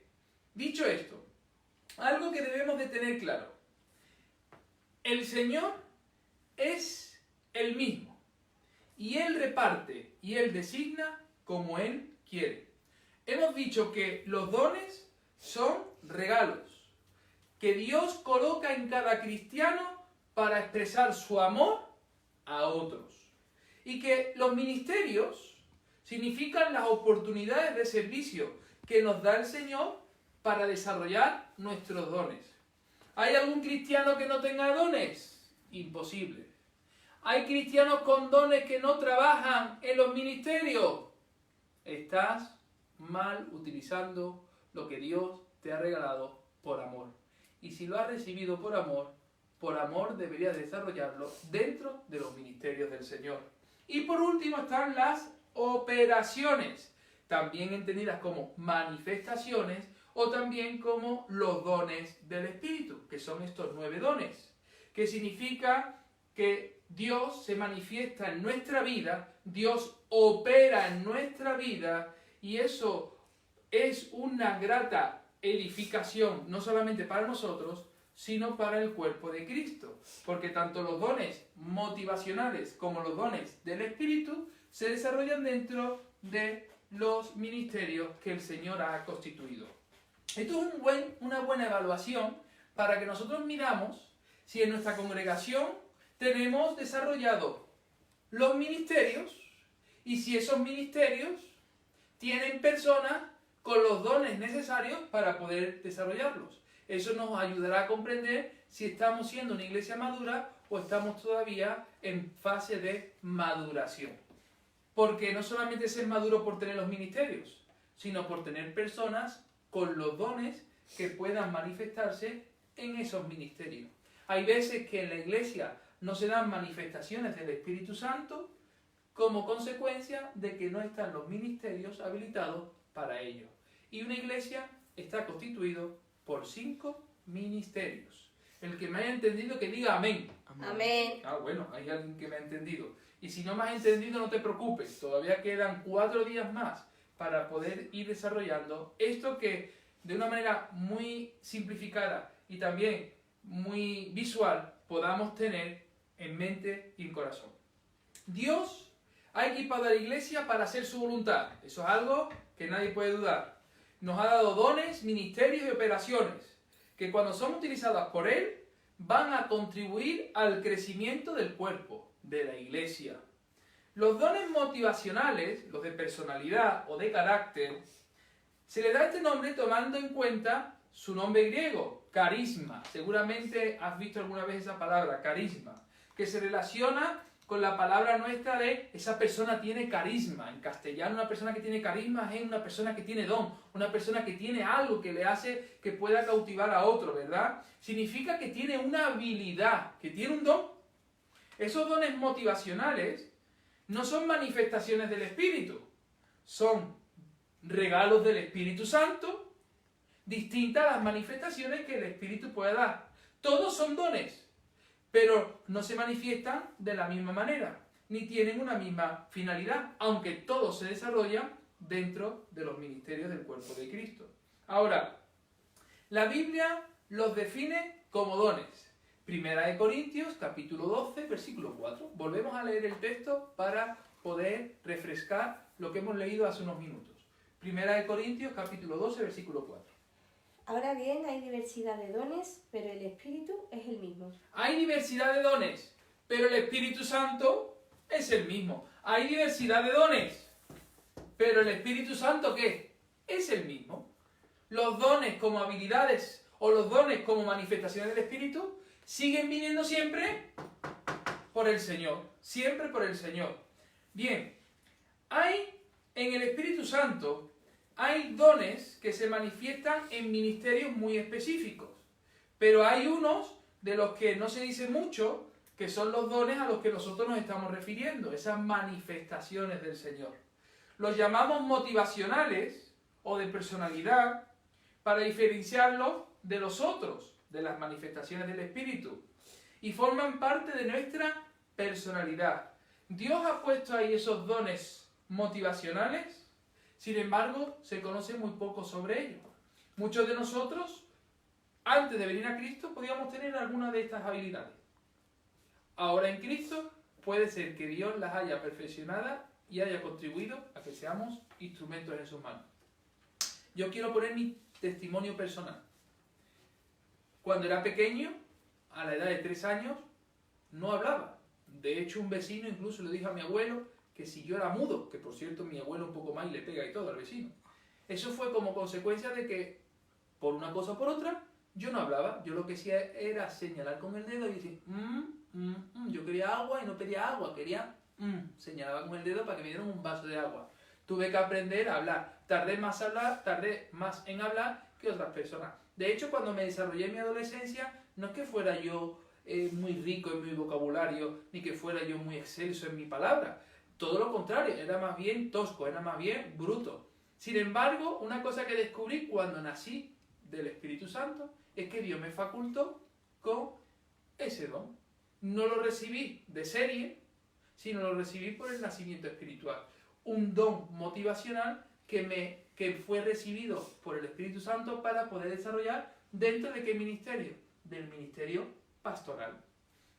[SPEAKER 1] dicho esto, algo que debemos de tener claro. El Señor es el mismo. Y Él reparte y Él designa como Él quiere. Hemos dicho que los dones son regalos que Dios coloca en cada cristiano para expresar su amor a otros. Y que los ministerios significan las oportunidades de servicio que nos da el Señor para desarrollar nuestros dones. ¿Hay algún cristiano que no tenga dones? Imposible. ¿Hay cristianos con dones que no trabajan en los ministerios? Estás mal utilizando lo que Dios te ha regalado por amor. Y si lo has recibido por amor deberías desarrollarlo dentro de los ministerios del Señor. Y por último están las operaciones, también entendidas como manifestaciones o también como los dones del Espíritu, que son estos 9 dones, que significa que Dios se manifiesta en nuestra vida, Dios opera en nuestra vida y eso es una grata edificación, no solamente para nosotros, sino para el cuerpo de Cristo, porque tanto los dones motivacionales como los dones del Espíritu se desarrollan dentro de los ministerios que el Señor ha constituido. Esto es una buena evaluación para que nosotros miramos si en nuestra congregación tenemos desarrollado los ministerios y si esos ministerios tienen personas con los dones necesarios para poder desarrollarlos. Eso nos ayudará a comprender si estamos siendo una iglesia madura o estamos todavía en fase de maduración. Porque no solamente ser maduro por tener los ministerios, sino por tener personas con los dones que puedan manifestarse en esos ministerios. Hay veces que en la iglesia no se dan manifestaciones del Espíritu Santo como consecuencia de que no están los ministerios habilitados para ello. Y una iglesia está constituido por 5 ministerios. El que me haya entendido que diga amén.
[SPEAKER 2] Amén.
[SPEAKER 1] Ah, bueno, hay alguien que me ha entendido. Y si no me has entendido, no te preocupes. Todavía quedan 4 días más para poder ir desarrollando esto que de una manera muy simplificada y también muy visual podamos tener en mente y en corazón. Dios ha equipado a la iglesia para hacer su voluntad. Eso es algo que nadie puede dudar. Nos ha dado dones, ministerios y operaciones que cuando son utilizadas por Él van a contribuir al crecimiento del cuerpo, de la iglesia. Los dones motivacionales, los de personalidad o de carácter, se le da este nombre tomando en cuenta su nombre griego, carisma. Seguramente has visto alguna vez esa palabra, carisma, que se relaciona con la palabra nuestra de esa persona tiene carisma. En castellano, una persona que tiene carisma es una persona que tiene don, una persona que tiene algo que le hace que pueda cautivar a otro, ¿verdad? Significa que tiene una habilidad, que tiene un don. Esos dones motivacionales no son manifestaciones del Espíritu, son regalos del Espíritu Santo, distintas a las manifestaciones que el Espíritu puede dar. Todos son dones, pero no se manifiestan de la misma manera, ni tienen una misma finalidad, aunque todos se desarrollan dentro de los ministerios del cuerpo de Cristo. Ahora, la Biblia los define como dones. Primera de Corintios, capítulo 12, versículo 4. Volvemos a leer el texto para poder refrescar lo que hemos leído hace unos minutos. Primera de Corintios, capítulo 12, versículo 4.
[SPEAKER 2] Ahora bien, hay diversidad de dones, pero el Espíritu es el mismo.
[SPEAKER 1] Hay diversidad de dones, pero el Espíritu Santo es el mismo. Hay diversidad de dones, pero el Espíritu Santo, ¿qué? Es el mismo. Los dones como habilidades o los dones como manifestaciones del Espíritu siguen viniendo siempre por el Señor. Siempre por el Señor. Bien, hay en el Espíritu Santo, hay dones que se manifiestan en ministerios muy específicos. Pero hay unos de los que no se dice mucho, que son los dones a los que nosotros nos estamos refiriendo, esas manifestaciones del Señor. Los llamamos motivacionales o de personalidad para diferenciarlos de los otros, de las manifestaciones del Espíritu, y forman parte de nuestra personalidad. Dios ha puesto ahí esos dones motivacionales, sin embargo, se conoce muy poco sobre ellos. Muchos de nosotros, antes de venir a Cristo, podíamos tener alguna de estas habilidades. Ahora en Cristo, puede ser que Dios las haya perfeccionado y haya contribuido a que seamos instrumentos en sus manos. Yo quiero poner mi testimonio personal. Cuando era pequeño, a la edad de 3 años, no hablaba. De hecho, un vecino incluso le dijo a mi abuelo que si yo era mudo, que por cierto mi abuelo un poco más y le pega y todo al vecino. Eso fue como consecuencia de que, por una cosa o por otra, yo no hablaba. Yo lo que hacía era señalar con el dedo y decir, yo quería agua y no pedía agua, quería, señalaba con el dedo para que me dieran un vaso de agua. Tuve que aprender a hablar. Tardé más en hablar que otras personas. De hecho, cuando me desarrollé en mi adolescencia, no es que fuera yo muy rico en mi vocabulario, ni que fuera yo muy excelso en mi palabra. Todo lo contrario, era más bien tosco, era más bien bruto. Sin embargo, una cosa que descubrí cuando nací del Espíritu Santo es que Dios me facultó con ese don. No lo recibí de serie, sino lo recibí por el nacimiento espiritual. Un don motivacional que fue recibido por el Espíritu Santo para poder desarrollar dentro de qué ministerio, del ministerio pastoral.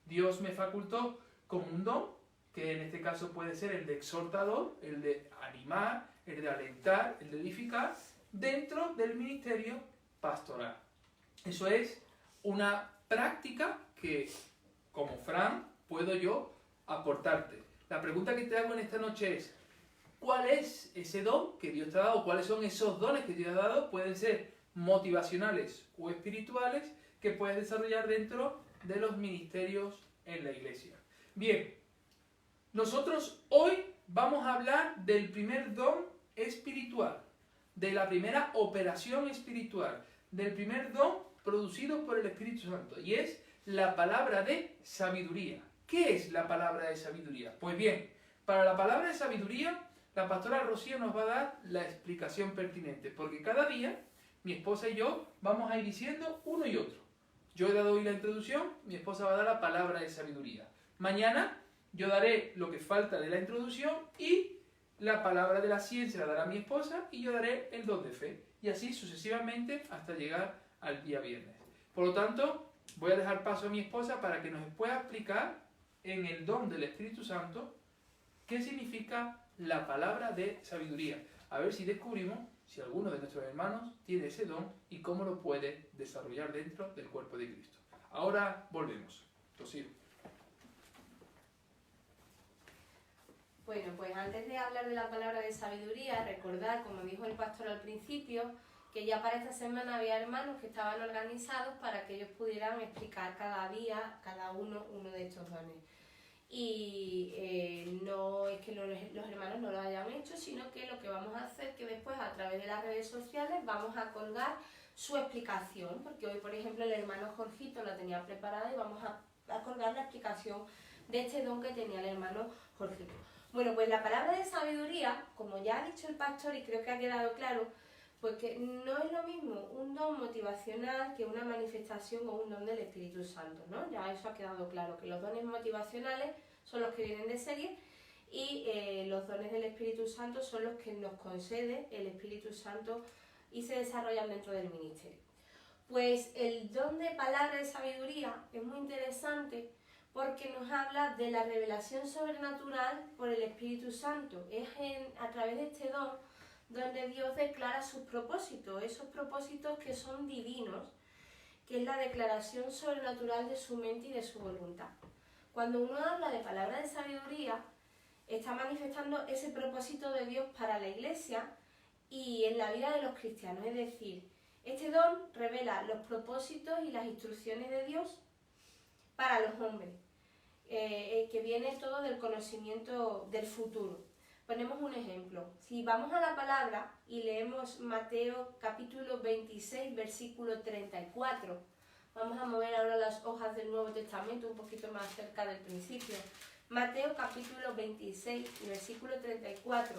[SPEAKER 1] Dios me facultó con un don, que en este caso puede ser el de exhortador, el de animar, el de alentar, el de edificar, dentro del ministerio pastoral. Eso es una práctica que, como Fran, puedo yo aportarte. La pregunta que te hago en esta noche es, ¿cuál es ese don que Dios te ha dado? ¿Cuáles son esos dones que Dios te ha dado? Pueden ser motivacionales o espirituales que puedes desarrollar dentro de los ministerios en la iglesia. Bien, nosotros hoy vamos a hablar del primer don espiritual, de la primera operación espiritual, del primer don producido por el Espíritu Santo, y es la palabra de sabiduría. ¿Qué es la palabra de sabiduría? Pues bien, para la palabra de sabiduría, la pastora Rocío nos va a dar la explicación pertinente, porque cada día mi esposa y yo vamos a ir diciendo uno y otro. Yo he dado hoy la introducción, mi esposa va a dar la palabra de sabiduría. Mañana yo daré lo que falta de la introducción y la palabra de la ciencia la dará mi esposa y yo daré el don de fe. Y así sucesivamente hasta llegar al día viernes. Por lo tanto, voy a dejar paso a mi esposa para que nos pueda explicar en el don del Espíritu Santo qué significa la palabra de sabiduría. A ver si descubrimos si alguno de nuestros hermanos tiene ese don y cómo lo puede desarrollar dentro del cuerpo de Cristo. Ahora volvemos. Rocío.
[SPEAKER 2] Bueno, pues antes de hablar de la palabra de sabiduría, recordar, como dijo el pastor al principio, que ya para esta semana había hermanos que estaban organizados para que ellos pudieran explicar cada día, cada uno de estos dones. Y no es que los hermanos no lo hayan hecho, sino que lo que vamos a hacer es que después a través de las redes sociales vamos a colgar su explicación, porque hoy por ejemplo el hermano Jorgito la tenía preparada y vamos a colgar la explicación de este don que tenía el hermano Jorgito. Bueno, pues la palabra de sabiduría, como ya ha dicho el pastor y creo que ha quedado claro, pues que no es lo mismo un don motivacional que una manifestación o un don del Espíritu Santo, ¿no? Ya eso ha quedado claro, que los dones motivacionales son los que vienen de serie y los dones del Espíritu Santo son los que nos concede el Espíritu Santo y se desarrollan dentro del ministerio. Pues el don de palabra de sabiduría es muy interesante porque nos habla de la revelación sobrenatural por el Espíritu Santo. Es a través de este don donde Dios declara sus propósitos, esos propósitos que son divinos, que es la declaración sobrenatural de su mente y de su voluntad. Cuando uno habla de palabra de sabiduría, está manifestando ese propósito de Dios para la Iglesia y en la vida de los cristianos. Es decir, este don revela los propósitos y las instrucciones de Dios para los hombres, que viene todo del conocimiento del futuro. Ponemos un ejemplo. Si vamos a la palabra y leemos Mateo capítulo 26, versículo 34, vamos a mover ahora las hojas del Nuevo Testamento un poquito más cerca del principio. Mateo capítulo 26, versículo 34.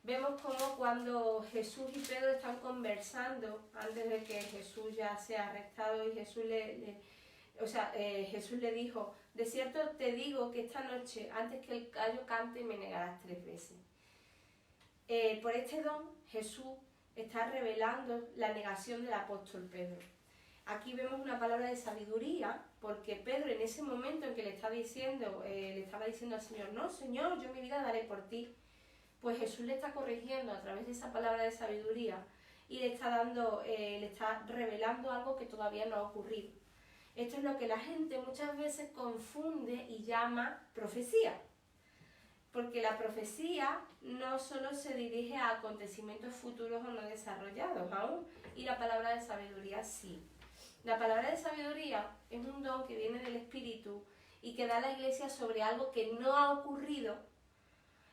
[SPEAKER 2] Vemos como cuando Jesús y Pedro están conversando, antes de que Jesús ya sea arrestado, y Jesús Jesús le dijo: de cierto te digo que esta noche, antes que el gallo cante, me negarás 3 veces. Por este don, Jesús está revelando la negación del apóstol Pedro. Aquí vemos una palabra de sabiduría, porque Pedro en ese momento en que le estaba diciendo al Señor: no, Señor, yo mi vida daré por ti. Pues Jesús le está corrigiendo a través de esa palabra de sabiduría y le está revelando algo que todavía no ha ocurrido. Esto es lo que la gente muchas veces confunde y llama profecía. Porque la profecía no solo se dirige a acontecimientos futuros o no desarrollados aún, y la palabra de sabiduría sí. La palabra de sabiduría es un don que viene del Espíritu y que da a la Iglesia sobre algo que no ha ocurrido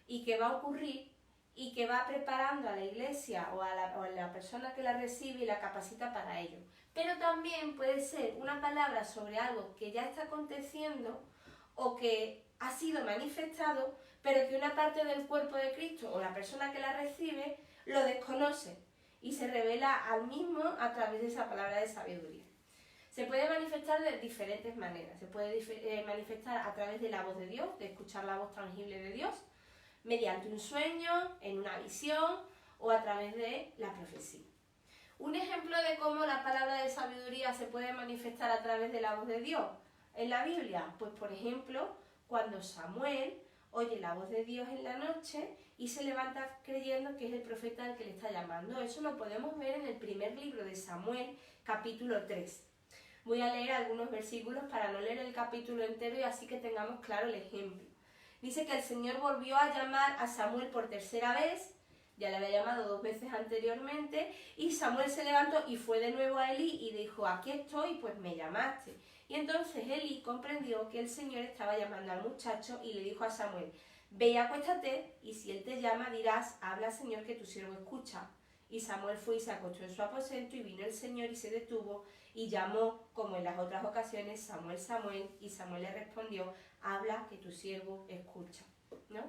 [SPEAKER 2] y que va a ocurrir, y que va preparando a la Iglesia o a la persona que la recibe y la capacita para ello. Pero también puede ser una palabra sobre algo que ya está aconteciendo o que ha sido manifestado, pero que una parte del cuerpo de Cristo o la persona que la recibe lo desconoce y se revela al mismo a través de esa palabra de sabiduría. Se puede manifestar de diferentes maneras. Se puede manifestar a través de la voz de Dios, de escuchar la voz tangible de Dios, mediante un sueño, en una visión o a través de la profecía. Un ejemplo de cómo la palabra de sabiduría se puede manifestar a través de la voz de Dios en la Biblia, pues por ejemplo, cuando Samuel oye la voz de Dios en la noche y se levanta creyendo que es el profeta el que le está llamando. Eso lo podemos ver en el primer libro de Samuel, capítulo 3. Voy a leer algunos versículos para no leer el capítulo entero y así que tengamos claro el ejemplo. Dice que el Señor volvió a llamar a Samuel por tercera vez, ya le había llamado 2 veces anteriormente, y Samuel se levantó y fue de nuevo a Elí y dijo: aquí estoy, pues me llamaste. Y entonces Elí comprendió que el Señor estaba llamando al muchacho y le dijo a Samuel: ve y acuéstate, y si él te llama dirás: habla, Señor, que tu siervo escucha. Y Samuel fue y se acostó en su aposento, y vino el Señor y se detuvo y llamó, como en las otras ocasiones: Samuel, Samuel. Y Samuel le respondió: habla, que tu siervo escucha, ¿no?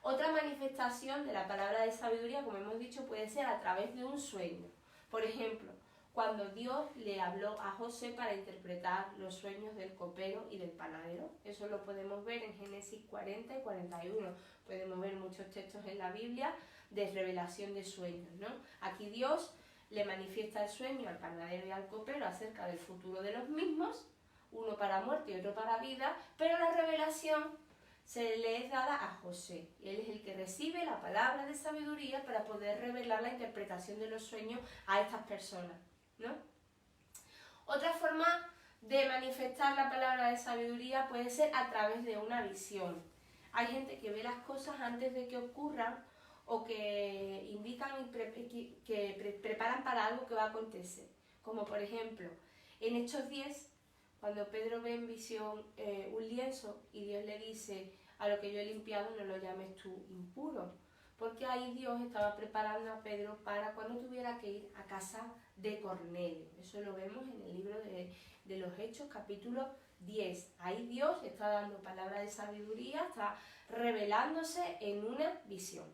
[SPEAKER 2] Otra manifestación de la palabra de sabiduría, como hemos dicho, puede ser a través de un sueño. Por ejemplo, cuando Dios le habló a José para interpretar los sueños del copero y del panadero. Eso lo podemos ver en Génesis 40 y 41. Podemos ver muchos textos en la Biblia de revelación de sueños, ¿no? Aquí Dios le manifiesta el sueño al panadero y al copero acerca del futuro de los mismos, uno para muerte y otro para vida, pero la revelación se le es dada a José. Y él es el que recibe la palabra de sabiduría para poder revelar la interpretación de los sueños a estas personas, ¿no? Otra forma de manifestar la palabra de sabiduría puede ser a través de una visión. Hay gente que ve las cosas antes de que ocurran o que indican y preparan para algo que va a acontecer. Como por ejemplo, en Hechos 10, cuando Pedro ve en visión un lienzo y Dios le dice: a lo que yo he limpiado no lo llames tú impuro. Porque ahí Dios estaba preparando a Pedro para cuando tuviera que ir a casa de Cornelio. Eso lo vemos en el libro de los Hechos, capítulo 10. Ahí Dios está dando palabra de sabiduría, está revelándose en una visión.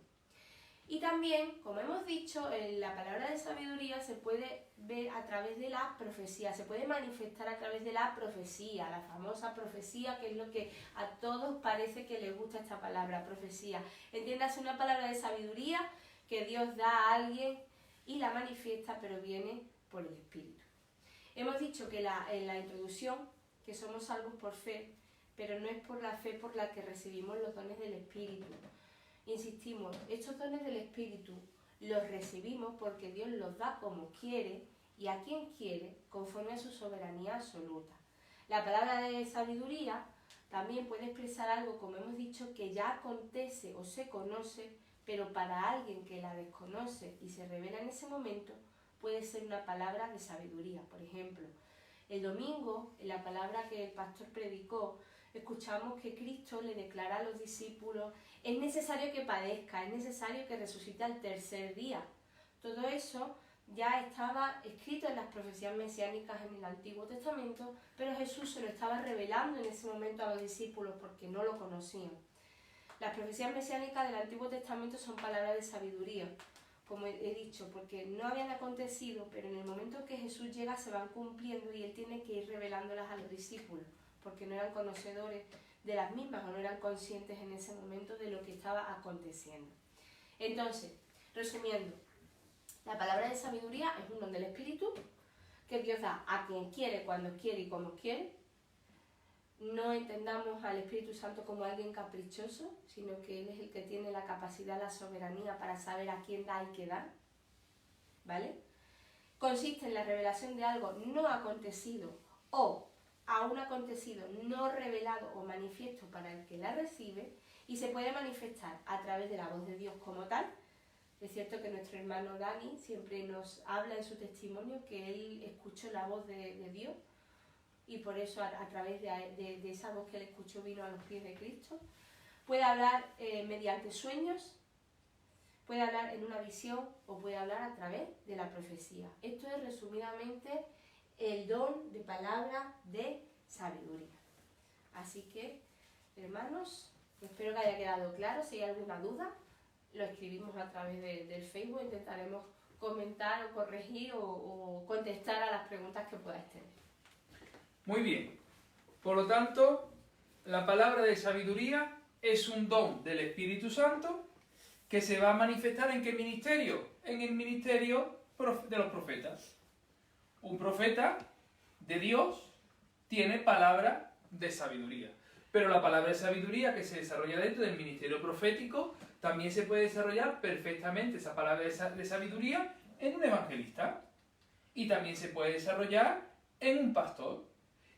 [SPEAKER 2] Y también, como hemos dicho, la palabra de sabiduría se puede ver a través de la profecía, se puede manifestar a través de la profecía, la famosa profecía, que es lo que a todos parece que les gusta esta palabra, profecía. Entiéndase, una palabra de sabiduría que Dios da a alguien y la manifiesta, pero viene por el Espíritu. Hemos dicho que en la introducción que somos salvos por fe, pero no es por la fe por la que recibimos los dones del Espíritu. Insistimos, estos dones del Espíritu los recibimos porque Dios los da como quiere y a quien quiere, conforme a su soberanía absoluta. La palabra de sabiduría también puede expresar algo, como hemos dicho, que ya acontece o se conoce, pero para alguien que la desconoce y se revela en ese momento, puede ser una palabra de sabiduría. Por ejemplo, el domingo, en la palabra que el pastor predicó, escuchamos que Cristo le declara a los discípulos: es necesario que padezca, es necesario que resucite al tercer día. Todo eso ya estaba escrito en las profecías mesiánicas en el Antiguo Testamento, pero Jesús se lo estaba revelando en ese momento a los discípulos porque no lo conocían. Las profecías mesiánicas del Antiguo Testamento son palabras de sabiduría, como he dicho, porque no habían acontecido, pero en el momento que Jesús llega se van cumpliendo y Él tiene que ir revelándolas a los discípulos, porque no eran conocedores de las mismas o no eran conscientes en ese momento de lo que estaba aconteciendo. Entonces, resumiendo, la palabra de sabiduría es un don del Espíritu que Dios da a quien quiere, cuando quiere y como quiere. No entendamos al Espíritu Santo como alguien caprichoso, sino que Él es el que tiene la capacidad, la soberanía para saber a quién da y qué da, ¿vale? Consiste en la revelación de algo no acontecido o aún acontecido, no revelado o manifiesto para el que la recibe, y se puede manifestar a través de la voz de Dios como tal. Es cierto que nuestro hermano Dani siempre nos habla en su testimonio que él escuchó la voz de Dios, y por eso a través de esa voz que él escuchó vino a los pies de Cristo. Puede hablar mediante sueños, puede hablar en una visión o puede hablar a través de la profecía. Esto es resumidamente el don de palabra de sabiduría. Así que, hermanos, espero que haya quedado claro. Si hay alguna duda, lo escribimos a través del Facebook. Intentaremos comentar o corregir o contestar a las preguntas que podáis tener.
[SPEAKER 1] Muy bien. Por lo tanto, la palabra de sabiduría es un don del Espíritu Santo que se va a manifestar ¿en qué ministerio? En el ministerio de los profetas. Un profeta de Dios tiene palabra de sabiduría. Pero la palabra de sabiduría que se desarrolla dentro del ministerio profético también se puede desarrollar perfectamente, esa palabra de sabiduría, en un evangelista. Y también se puede desarrollar en un pastor.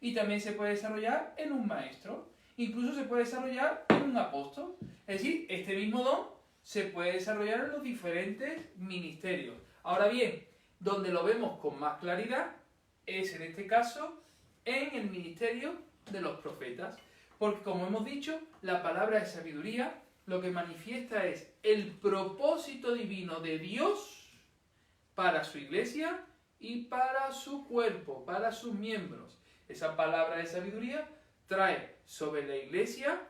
[SPEAKER 1] Y también se puede desarrollar en un maestro. Incluso se puede desarrollar en un apóstol. Es decir, este mismo don se puede desarrollar en los diferentes ministerios. Ahora bien, donde lo vemos con más claridad es en este caso en el ministerio de los profetas. Porque como hemos dicho, la palabra de sabiduría lo que manifiesta es el propósito divino de Dios para su iglesia y para su cuerpo, para sus miembros. Esa palabra de sabiduría trae sobre la iglesia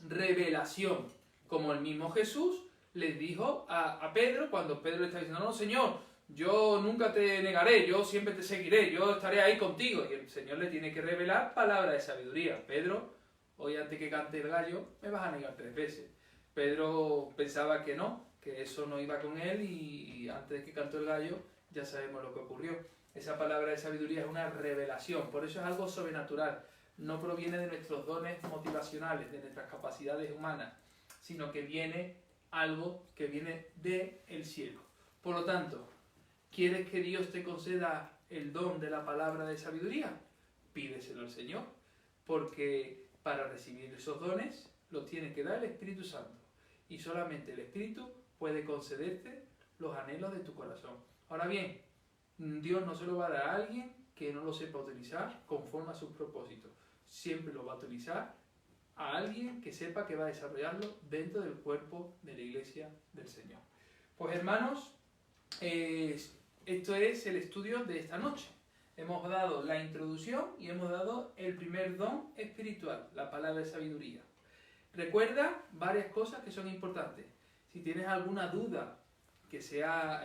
[SPEAKER 1] revelación, como el mismo Jesús les dijo a Pedro cuando Pedro le está diciendo: no, Señor, yo nunca te negaré, yo siempre te seguiré, yo estaré ahí contigo. Y el Señor le tiene que revelar palabra de sabiduría. Pedro, hoy antes que cante el gallo, me vas a negar 3 veces. Pedro pensaba que no, que eso no iba con él, y antes de que cantó el gallo ya sabemos lo que ocurrió. Esa palabra de sabiduría es una revelación, por eso es algo sobrenatural. No proviene de nuestros dones motivacionales, de nuestras capacidades humanas, sino que viene algo que viene del cielo. Por lo tanto, ¿quieres que Dios te conceda el don de la palabra de sabiduría? Pídeselo al Señor, porque para recibir esos dones los tiene que dar el Espíritu Santo. Y solamente el Espíritu puede concederte los anhelos de tu corazón. Ahora bien, Dios no se lo va a dar a alguien que no lo sepa utilizar conforme a sus propósitos. Siempre lo va a utilizar a alguien que sepa que va a desarrollarlo dentro del cuerpo de la iglesia del Señor. Pues hermanos, esto es el estudio de esta noche. hemos dado la introducción y hemos dado el primer don espiritual, la palabra de sabiduría. Recuerda varias cosas que son importantes. Si tienes alguna duda, que sea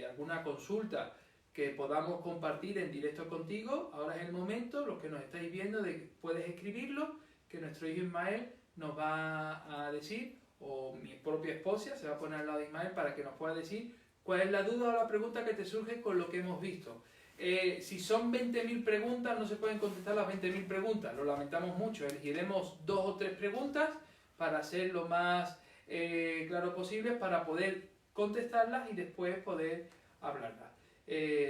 [SPEAKER 1] alguna consulta que podamos compartir en directo contigo, ahora es el momento, los que nos estáis viendo, puedes escribirlo, que nuestro hijo Ismael nos va a decir, o mi propia esposa se va a poner al lado de Ismael para que nos pueda decir cuál es la duda o la pregunta que te surge con lo que hemos visto. Si son 20.000 preguntas, no se pueden contestar las 20.000 preguntas, lo lamentamos mucho. Elegiremos 2 o 3 preguntas para ser lo más claro posible, para poder contestarlas y después poder hablarlas.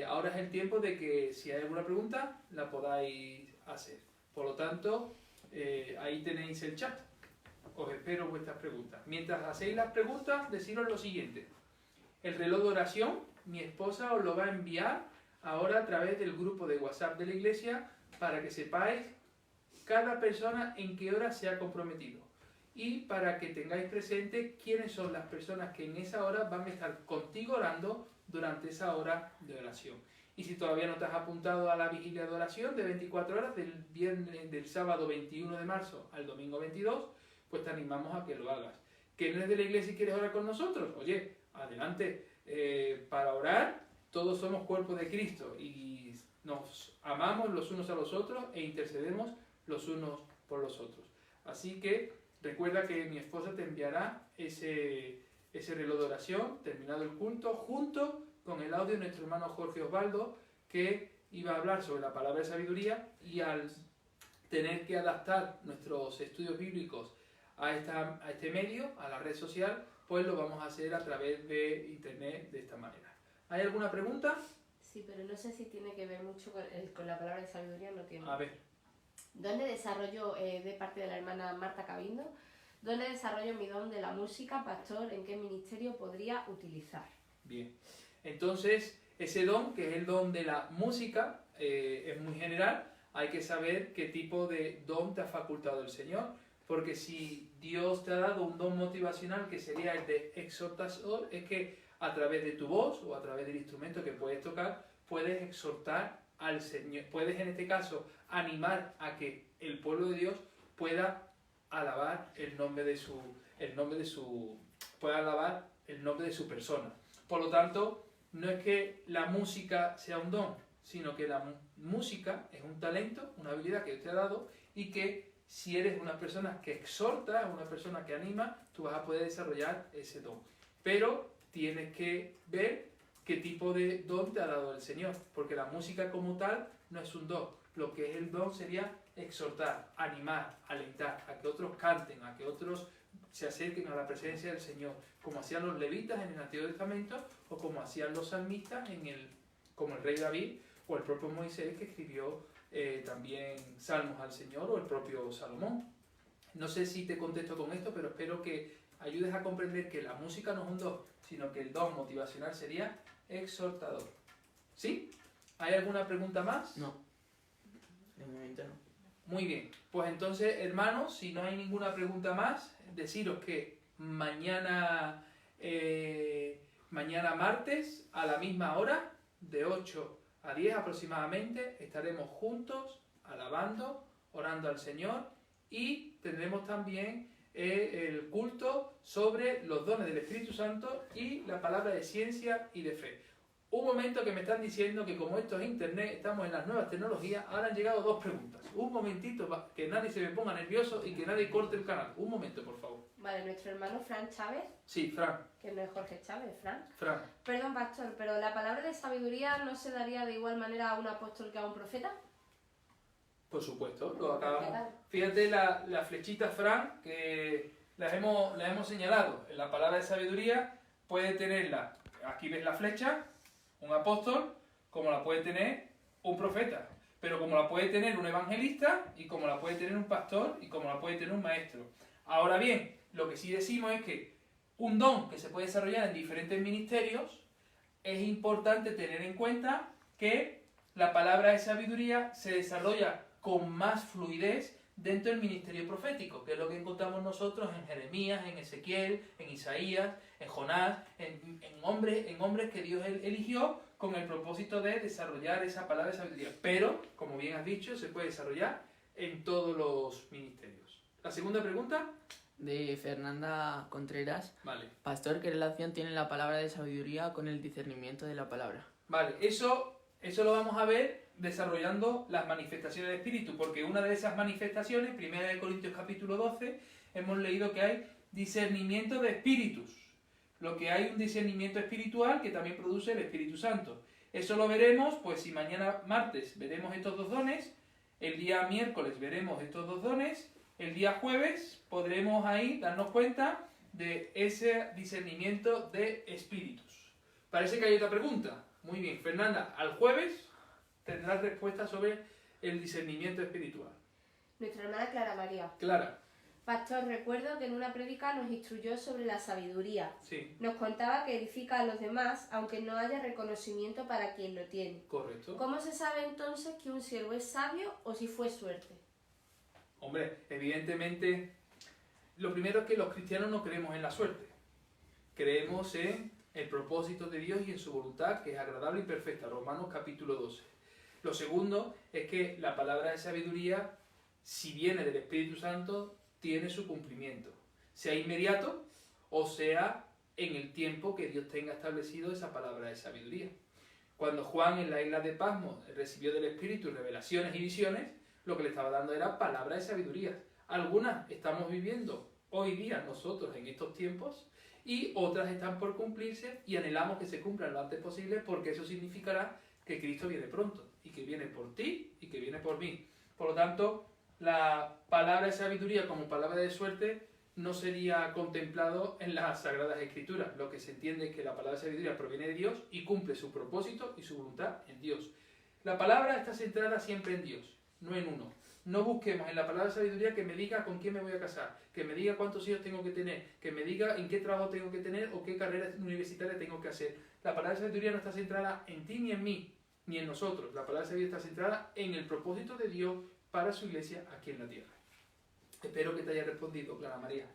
[SPEAKER 1] Ahora es el tiempo de que si hay alguna pregunta, la podáis hacer. Por lo tanto, ahí tenéis el chat. Os espero vuestras preguntas. Mientras hacéis las preguntas, deciros lo siguiente. El reloj de oración, mi esposa os lo va a enviar ahora a través del grupo de WhatsApp de la iglesia para que sepáis cada persona en qué hora se ha comprometido y para que tengáis presente quiénes son las personas que en esa hora van a estar contigo orando durante esa hora de oración. Y si todavía no te has apuntado a la vigilia de oración de 24 horas del sábado 21 de marzo al domingo 22, pues te animamos a que lo hagas. ¿Que no es de la iglesia y quieres orar con nosotros? Oye, adelante. Para orar, todos somos cuerpo de Cristo y nos amamos los unos a los otros e intercedemos los unos por los otros. Así que recuerda que mi esposa te enviará ese reloj de oración, terminado el culto, junto con el audio de nuestro hermano Jorge Osvaldo, que iba a hablar sobre la palabra de sabiduría, y al tener que adaptar nuestros estudios bíblicos a este medio, a la red social, pues lo vamos a hacer a través de internet de esta manera. ¿Hay alguna pregunta?
[SPEAKER 2] Sí, pero no sé si tiene que ver mucho con la palabra de sabiduría, no tiene.
[SPEAKER 1] A ver.
[SPEAKER 2] ¿Dónde desarrollo, de parte de la hermana Marta Cabindo, dónde desarrollo mi don de la música, pastor? ¿En qué ministerio podría utilizar?
[SPEAKER 1] Bien. Entonces, ese don, que es el don de la música, es muy general. Hay que saber qué tipo de don te ha facultado el Señor, porque si Dios te ha dado un don motivacional que sería el de exhortador, es que a través de tu voz o a través del instrumento que puedes tocar, puedes exhortar al Señor, puedes en este caso animar a que el pueblo de Dios pueda alabar el nombre de su persona. Por lo tanto, no es que la música sea un don, sino que la música es un talento, una habilidad que Dios te ha dado, y que si eres una persona que exhorta, una persona que anima, tú vas a poder desarrollar ese don. Pero tienes que ver qué tipo de don te ha dado el Señor, porque la música como tal no es un don. Lo que es el don sería exhortar, animar, alentar, a que otros canten, a que otros se acerquen a la presencia del Señor, como hacían los levitas en el Antiguo Testamento, o como hacían los salmistas como el rey David, o el propio Moisés, que escribió también salmos al Señor, o el propio Salomón. No sé si te contesto con esto, pero espero que ayudes a comprender que la música no es un don, sino que el don motivacional sería exhortador. ¿Sí? ¿Hay alguna pregunta más?
[SPEAKER 3] No, de momento no.
[SPEAKER 1] Muy bien, pues entonces, hermanos, si no hay ninguna pregunta más, deciros que mañana martes, a la misma hora, de 8 a 10 aproximadamente, estaremos juntos, alabando, orando al Señor, y tendremos también el culto sobre los dones del Espíritu Santo y la palabra de ciencia y de fe. Un momento, que me están diciendo que como esto es internet, estamos en las nuevas tecnologías, ahora han llegado 2 preguntas. Un momentito, que nadie se me ponga nervioso y que nadie corte el canal. Un momento, por favor.
[SPEAKER 2] Vale, nuestro hermano Fran Chávez.
[SPEAKER 1] Sí, Fran.
[SPEAKER 2] Que no es Jorge Chávez, Fran.
[SPEAKER 1] Fran.
[SPEAKER 2] Perdón, pastor, pero ¿la palabra de sabiduría no se daría de igual manera a un apóstol que a un profeta?
[SPEAKER 1] Por supuesto, lo acabamos. Fíjate la flechita, Fran, que la hemos señalado. En la palabra de sabiduría puede tenerla, aquí ves la flecha, un apóstol, como la puede tener un profeta, pero como la puede tener un evangelista, y como la puede tener un pastor, y como la puede tener un maestro. Ahora bien, lo que sí decimos es que un don que se puede desarrollar en diferentes ministerios, es importante tener en cuenta que la palabra de sabiduría se desarrolla con más fluidez dentro del ministerio profético, que es lo que encontramos nosotros en Jeremías, en Ezequiel, en Isaías, en Jonás, en hombres que Dios eligió con el propósito de desarrollar esa palabra de sabiduría. Pero, como bien has dicho, se puede desarrollar en todos los ministerios. La segunda pregunta.
[SPEAKER 3] De Fernanda Contreras.
[SPEAKER 1] Vale.
[SPEAKER 3] Pastor, ¿qué relación tiene la palabra de sabiduría con el discernimiento de la palabra?
[SPEAKER 1] Vale, eso lo vamos a ver desarrollando las manifestaciones del Espíritu, porque una de esas manifestaciones, 1 Corintios capítulo 12, hemos leído que hay discernimiento de espíritus. Lo que hay un discernimiento espiritual que también produce el Espíritu Santo. Eso lo veremos, pues si mañana martes veremos estos dos dones, el día miércoles veremos estos dos dones, el día jueves podremos ahí darnos cuenta de ese discernimiento de espíritus. Parece que hay otra pregunta. Muy bien, Fernanda, al jueves tendrás respuesta sobre el discernimiento espiritual.
[SPEAKER 2] Nuestra hermana Clara María.
[SPEAKER 1] Clara.
[SPEAKER 2] Pastor, recuerdo que en una prédica nos instruyó sobre la sabiduría.
[SPEAKER 1] Sí.
[SPEAKER 2] Nos contaba que edifica a los demás, aunque no haya reconocimiento para quien lo tiene.
[SPEAKER 1] Correcto.
[SPEAKER 2] ¿Cómo se sabe entonces que un siervo es sabio o si fue suerte?
[SPEAKER 1] Hombre, evidentemente, lo primero es que los cristianos no creemos en la suerte. Creemos en el propósito de Dios y en su voluntad, que es agradable y perfecta. Romanos capítulo 12. Lo segundo es que la palabra de sabiduría, si viene del Espíritu Santo, tiene su cumplimiento. Sea inmediato o sea en el tiempo que Dios tenga establecido esa palabra de sabiduría. Cuando Juan en la isla de Patmos recibió del Espíritu revelaciones y visiones, lo que le estaba dando era palabra de sabiduría. Algunas estamos viviendo hoy día nosotros en estos tiempos y otras están por cumplirse y anhelamos que se cumplan lo antes posible porque eso significará que Cristo viene pronto y que viene por ti y que viene por mí. Por lo tanto, la palabra de sabiduría como palabra de suerte no sería contemplado en las Sagradas Escrituras. Lo que se entiende es que la palabra de sabiduría proviene de Dios y cumple su propósito y su voluntad en Dios. La palabra está centrada siempre en Dios, no en uno. No busquemos en la palabra de sabiduría que me diga con quién me voy a casar, que me diga cuántos hijos tengo que tener, que me diga en qué trabajo tengo que tener o qué carrera universitaria tengo que hacer. La palabra de sabiduría no está centrada en ti ni en mí, ni en nosotros. La palabra de sabiduría está centrada en el propósito de Dios para su iglesia aquí en la tierra. Espero que te haya respondido, Clara María.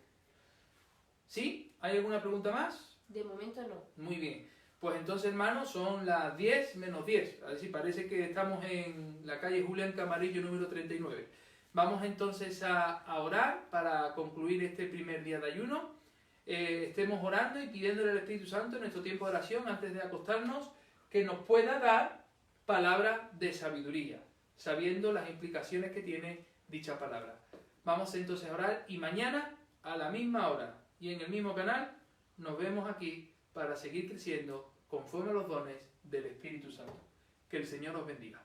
[SPEAKER 1] ¿Sí? ¿Hay alguna pregunta más?
[SPEAKER 2] De momento no.
[SPEAKER 1] Muy bien. Pues entonces, hermanos, son las 10 menos 10. A ver si parece que estamos en la calle Julián Camarillo número 39. Vamos entonces a orar para concluir este primer día de ayuno. Estemos orando y pidiéndole al Espíritu Santo en nuestro tiempo de oración, antes de acostarnos, que nos pueda dar palabra de sabiduría, sabiendo las implicaciones que tiene dicha palabra. Vamos entonces a orar y mañana a la misma hora y en el mismo canal nos vemos aquí para seguir creciendo conforme a los dones del Espíritu Santo. Que el Señor os bendiga.